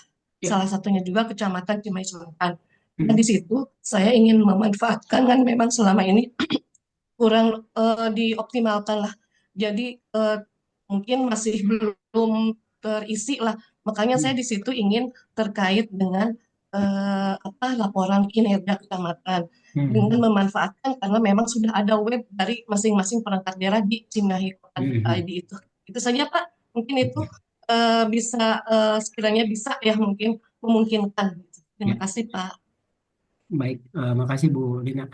Salah satunya juga Kecamatan Cimahi Selatan. Dan di situ saya ingin memanfaatkan kan memang selama ini kurang dioptimalkan lah. Jadi mungkin masih belum terisi lah. Makanya saya di situ ingin terkait dengan laporan kinerja kecamatan dengan memanfaatkan karena memang sudah ada web dari masing-masing perangkat daerah di Cimahi Kota ID itu. Itu saja Pak. Mungkin itu bisa sekiranya bisa ya mungkin memungkinkan. Terima kasih Pak. Baik, makasih Bu Rina.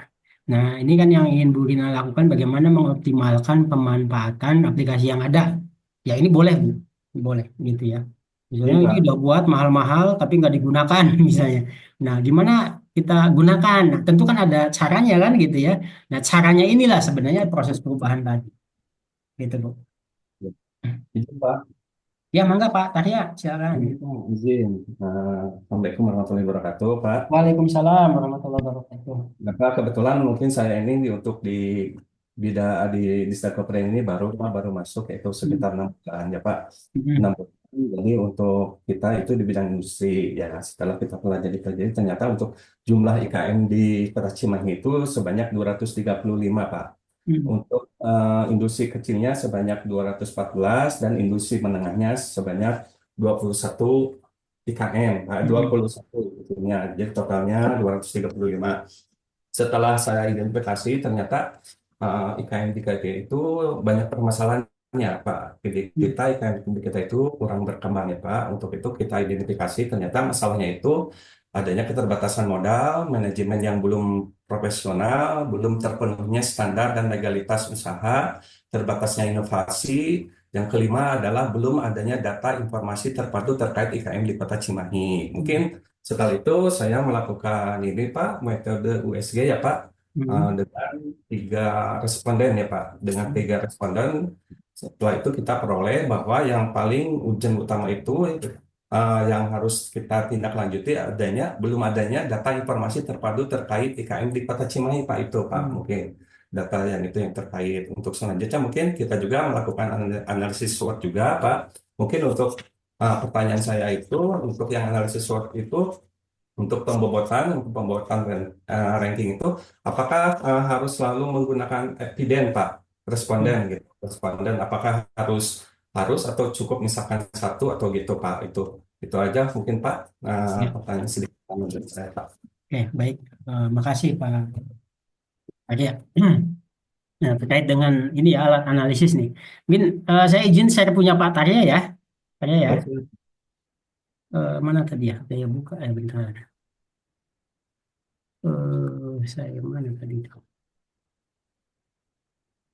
Nah, ini kan yang ingin Bu Rina lakukan bagaimana mengoptimalkan pemanfaatan aplikasi yang ada. Ya ini boleh Bu, boleh gitu ya. Misalnya ini udah buat mahal-mahal tapi nggak digunakan misalnya. Nah, gimana kita gunakan? Nah, tentu kan ada caranya kan gitu ya. Nah, caranya inilah sebenarnya proses perubahan tadi. Gitu Bu. Itu Pak, Ya, mangga Pak Tarya, silakan. izin. Assalamualaikum warahmatullahi wabarakatuh, Pak. Waalaikumsalam warahmatullahi wabarakatuh. Nah, Pak, kebetulan mungkin saya ini untuk di bidang di Stakeholder ini baru masuk yaitu sekitar 6 bulan ya Pak. 6 bulan. Jadi untuk kita itu di bidang industri ya setelah kita pelajari ternyata untuk jumlah IKM di Kota Cimahi itu sebanyak 235 Pak. Untuk industri kecilnya sebanyak 214 dan industri menengahnya sebanyak 21 IKM, 21 itunya. Jadi totalnya 235. Setelah saya identifikasi ternyata IKM 3G itu banyak permasalahannya Pak. Jadi kita IKM kita itu kurang berkembang ya Pak. Untuk itu kita identifikasi ternyata masalahnya itu adanya keterbatasan modal, manajemen yang belum profesional, belum terpenuhnya standar dan legalitas usaha, terbatasnya inovasi. Yang kelima adalah belum adanya data informasi terpadu terkait IKM di Kota Cimahi. Mungkin setelah itu saya melakukan ini Pak, metode USG ya Pak, dengan 3 responden ya Pak. Dengan 3 responden, setelah itu kita peroleh bahwa yang paling urgent utama itu yang harus kita tindak lanjuti belum adanya data informasi terpadu terkait IKM di Kota Cimahi Pak, itu Pak mungkin data yang itu yang terkait. Untuk selanjutnya mungkin kita juga melakukan analisis SWOT juga Pak. Mungkin untuk pertanyaan saya itu, untuk yang analisis SWOT itu, untuk pembobotan ranking itu, apakah harus selalu menggunakan eviden Pak, responden gitu, responden apakah harus harus atau cukup misalkan satu atau gitu Pak, itu aja mungkin Pak. Ya. Pertanyaan sedikit menurut saya Pak. Oke, baik. Makasih Pak Arya. Nah, terkait dengan ini ya, alat analisis nih. Mungkin saya izin share punya Pak Tarya ya. Tarya ya. Mana tadi ya? Saya buka bentar. Saya mana tadi itu?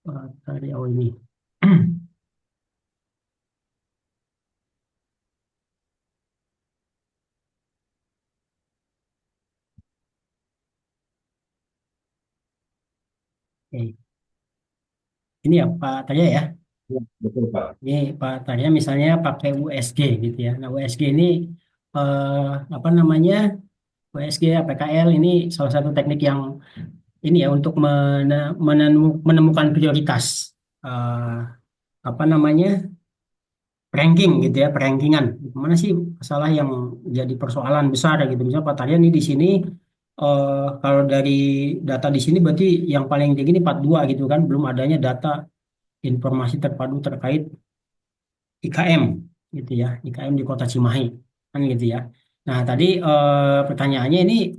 Pak Tarya, oh ini. Oke. Ini ya Pak Tarya ya. Betul Pak. Ini Pak Tarya misalnya pakai USG gitu ya. Nah, USG ini apa namanya? USG, PKL ini salah satu teknik yang ini ya untuk menemukan prioritas apa namanya? Ranking gitu ya, perankingan. Mana sih masalah yang jadi persoalan besar gitu. Misalnya Pak Tarya ini di sini kalau dari data di sini berarti yang paling tinggi ini 42 gitu kan, belum adanya data informasi terpadu terkait IKM gitu ya, IKM di Kota Cimahi kan gitu ya. Nah, tadi pertanyaannya ini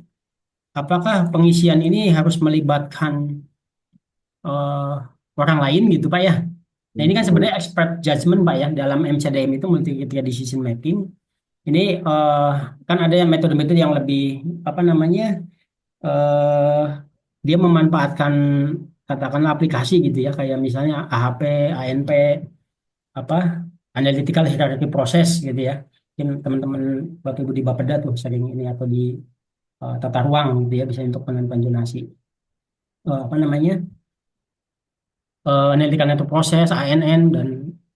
apakah pengisian ini harus melibatkan eh, orang lain gitu Pak ya? Nah, ini kan sebenarnya expert judgment Pak ya, dalam MCDM itu multi criteria decision making. Ini kan ada yang metode-metode yang lebih apa namanya eh, dia memanfaatkan katakanlah aplikasi gitu ya, kayak misalnya AHP, ANP, apa analytical hierarchy process gitu ya. Mungkin teman-teman Bapak Ibu di Bapeda tuh sering ini atau di tata ruang gitu ya, bisa untuk penentuan zonasi. Apa namanya analytical network process, ANN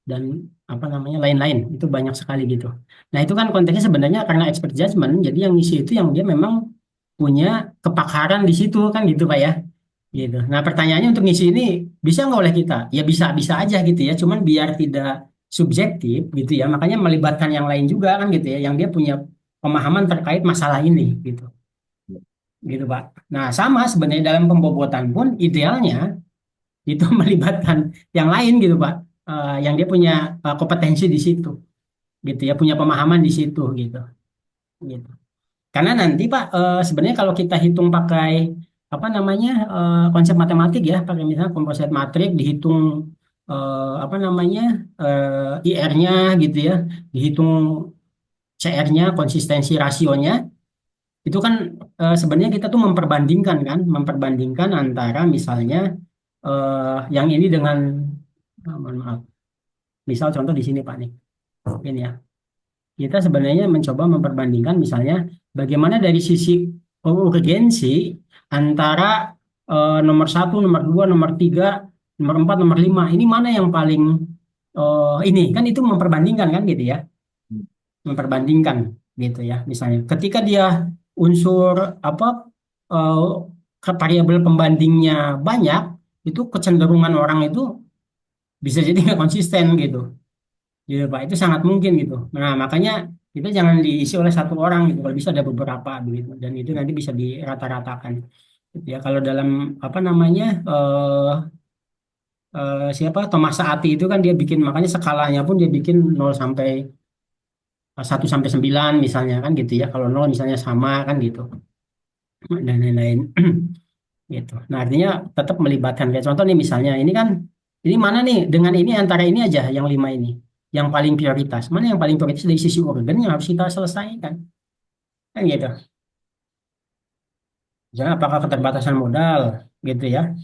dan apa namanya lain-lain itu banyak sekali gitu. Nah itu kan konteksnya sebenarnya karena expert judgment, jadi yang ngisi itu yang dia memang punya kepakaran di situ kan gitu Pak ya. Gitu. Nah pertanyaannya untuk ngisi ini bisa nggak oleh kita? Ya bisa-bisa aja gitu ya. Cuman biar tidak subjektif gitu ya. Makanya melibatkan yang lain juga kan gitu ya. Yang dia punya pemahaman terkait masalah ini gitu. Gitu Pak. Nah sama sebenarnya dalam pembobotan pun idealnya itu melibatkan yang lain gitu Pak. Yang dia punya kompetensi di situ. Gitu ya. Punya pemahaman di situ gitu. Gitu. Karena nanti Pak, sebenarnya kalau kita hitung pakai apa namanya konsep matematik ya, pakai misalnya composite matrix dihitung apa namanya IR-nya gitu ya, dihitung CR-nya, konsistensi rasionya, itu kan sebenarnya kita tuh memperbandingkan antara misalnya yang ini dengan mohon maaf, misal contoh di sini Pak nih, ini ya. Kita sebenarnya mencoba memperbandingkan misalnya bagaimana dari sisi urgensi antara nomor 1, nomor 2, nomor 3, nomor 4, nomor 5. Ini mana yang paling ini kan itu memperbandingkan kan gitu ya. Memperbandingkan gitu ya. Misalnya ketika dia unsur apa variabel pembandingnya banyak, itu kecenderungan orang itu bisa jadi nggak konsisten gitu. Gitu Pak, itu sangat mungkin gitu. Nah, makanya kita jangan diisi oleh satu orang gitu. Kalau bisa ada beberapa begitu. Dan itu nanti bisa dirata-ratakan. Gitu ya, kalau dalam apa namanya siapa Thomas Saati itu kan dia bikin makanya skalanya pun dia bikin 1 sampai 9 misalnya kan gitu ya. Kalau 0 misalnya sama kan gitu. Dan lain-lain gitu. Nah, artinya tetap melibatkan kayak contoh nih misalnya ini mana nih dengan ini antara ini aja yang 5 ini yang paling prioritas. Mana yang paling prioritas dari sisi organ yang harus kita selesaikan. Kan gitu. Misalnya apakah keterbatasan modal gitu ya.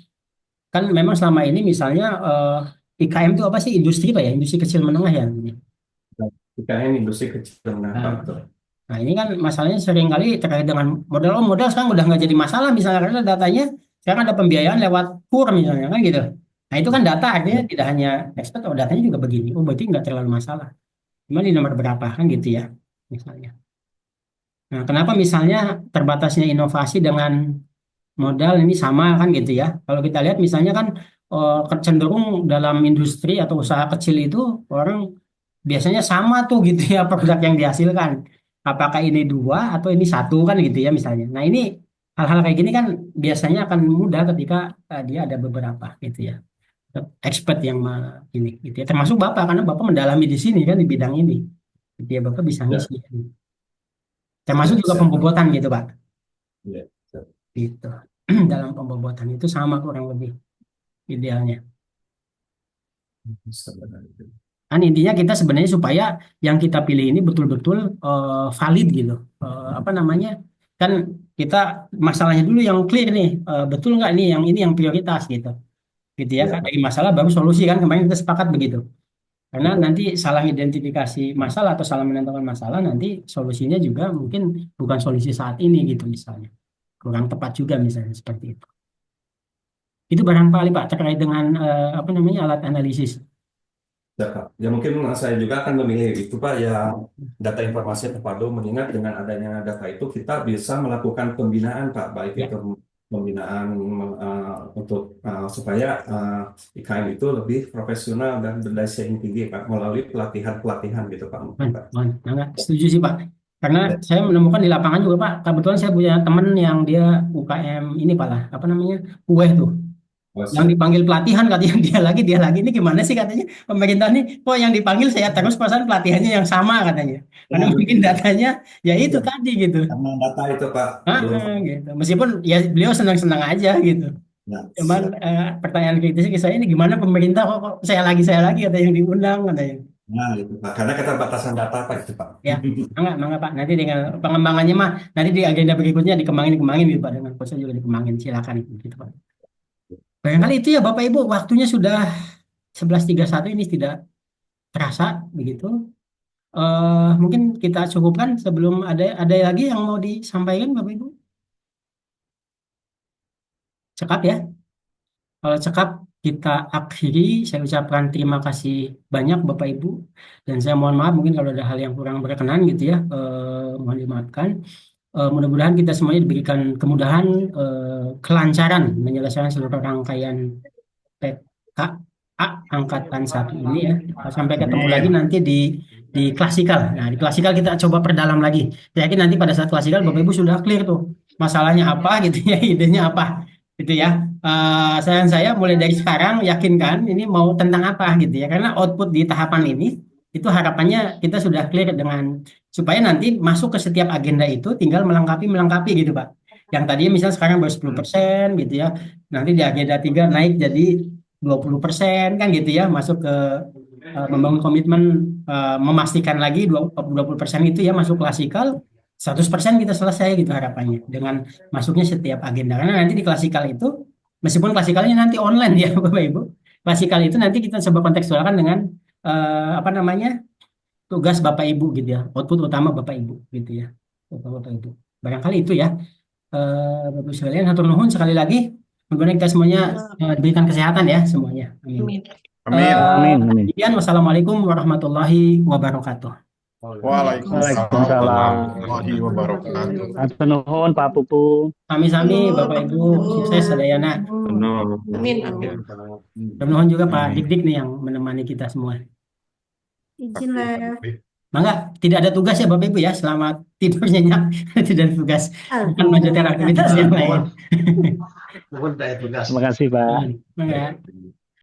Kan memang selama ini misalnya IKM itu apa sih? Industri Pak ya? Industri kecil menengah ya. IKM industri kecil dan menengah, Pak, Nah, betul. nah, ini kan masalahnya sering kali terkait dengan modal. Oh, modal sekarang udah nggak jadi masalah misalnya karena datanya sekarang ada pembiayaan lewat KUR misalnya kan gitu. Nah itu kan data artinya Ya, tidak hanya ekspert, oh datanya juga begini. Oh berarti nggak terlalu masalah. Cuma di nomor berapa kan gitu ya misalnya. Nah kenapa misalnya terbatasnya inovasi dengan modal ini sama kan gitu ya. Kalau kita lihat misalnya kan cenderung dalam industri atau usaha kecil itu orang biasanya sama tuh gitu ya produk yang dihasilkan. Apakah ini dua atau ini satu kan gitu ya misalnya. Nah ini hal-hal kayak gini kan biasanya akan mudah ketika dia ada beberapa gitu ya expert yang ini gitu ya. Termasuk Bapak karena Bapak mendalami di sini kan di bidang ini. Gitu ya Bapak bisa ya, ngisi. Termasuk juga siap. pembobotan gitu Pak. Ya, siap. Gitu. Dalam pembobotan itu sama kurang lebih idealnya. Kan intinya kita sebenarnya supaya yang kita pilih ini betul-betul valid gitu. Apa namanya? Kan kita masalahnya dulu yang clear nih, betul nggak nih yang ini yang prioritas gitu. Gitu ya. Ya, Kan Pak. dari masalah baru solusi kan kemarin kita sepakat begitu. Karena nanti salah identifikasi masalah atau salah menentukan masalah nanti solusinya juga mungkin bukan solusi saat ini gitu misalnya. Kurang tepat juga misalnya seperti itu. Itu barangkali Pak terkait dengan apa namanya alat analisis. Ya, Pak. Ya mungkin saya juga akan memilih itu, Pak, ya data informasi terpadu, mengingat dengan adanya data itu kita bisa melakukan pembinaan, Pak, baik Ya. itu pembinaan untuk supaya IKM itu lebih profesional dan berdaya saing tinggi, Pak, melalui pelatihan-pelatihan gitu, Pak. Mungkin, Pak. Enggak, setuju sih Pak. Karena Ya. saya menemukan di lapangan juga Pak, kebetulan saya punya teman yang dia UKM ini Pak lah, apa namanya, kue tuh. Oh, Yang siap. dipanggil pelatihan katanya dia lagi, ini gimana sih katanya pemerintah nih, kok yang dipanggil saya terus perasaan pelatihannya yang sama katanya. Karena Ya, mungkin datanya ya itu ya. tadi gitu. Karena data itu, Pak, belum. Gitu. Meskipun ya beliau senang-senang aja gitu. Ya, Cuman siap. pertanyaan kritisnya ke saya ini gimana pemerintah kok saya lagi kata yang diundang katanya. Nah, itu, Pak. Karena keterbatasan data, Pak, itu, Pak. Ya, enggak Pak. Nanti dengan pengembangannya mah nanti di agenda berikutnya dikembangin gitu Pak dengan proses juga dikembangin silakan gitu Pak. Barangkali itu ya Bapak Ibu waktunya sudah 11.31 ini tidak terasa begitu. Mungkin kita cukupkan sebelum ada lagi yang mau disampaikan Bapak Ibu. Cekap ya. Kalau cekap kita akhiri, saya ucapkan terima kasih banyak Bapak Ibu dan saya mohon maaf mungkin kalau ada hal yang kurang berkenan gitu ya, mohon dimaafkan. Mudah-mudahan kita semuanya diberikan kemudahan, kelancaran menyelesaikan seluruh rangkaian PKA angkatan 1 ini ya. Sampai ketemu lagi Amin. nanti di klasikal. Nah, di klasikal kita coba perdalam lagi. Saya yakin nanti pada saat klasikal Bapak Ibu sudah clear tuh masalahnya apa gitu ya, idenya apa gitu ya. Saya mulai dari sekarang yakinkan ini mau tentang apa gitu ya. Karena output di tahapan ini itu harapannya kita sudah clear dengan supaya nanti masuk ke setiap agenda itu tinggal melengkapi gitu Pak. Yang tadinya misalnya sekarang baru 10% gitu ya. Nanti di agenda 3 naik jadi 20% kan gitu ya, masuk ke membangun komitmen, memastikan lagi 20% itu ya masuk klasikal, 100% kita selesai gitu harapannya dengan masuknya setiap agenda. Karena nanti di klasikal itu, meskipun klasikalnya nanti online ya Bapak Ibu, klasikal itu nanti kita coba kontekstualkan dengan apa namanya tugas Bapak Ibu gitu ya, output utama Bapak Ibu gitu ya, Bapak Ibu. Barangkali itu ya. Bapak Ibu sekalian, hatur nuhun sekali lagi. Mudah-mudahan kita semuanya diberikan kesehatan ya semuanya. Amin. Amin. Amin. Amin. Demikian, wassalamualaikum warahmatullahi wabarakatuh. Waalaikumsalam Waalaikumsalam. warahmatullahi wabarakatuh. Hatur nuhun Pak Pupu. Sami-sami Bapak Ibu, sukses sadayana. Benar. Amin, amin. Hatur nuhun juga Pak Amin. Dik-Dik nih yang menemani kita semua. Izin lah. Mangga, tidak ada tugas ya Bapak Ibu ya, selamat tidur nyenyak, tidak ada tugas. Akan melanjutkan aktivitas yang lain. Mohon saya tugas. Terima kasih Pak. Mangga.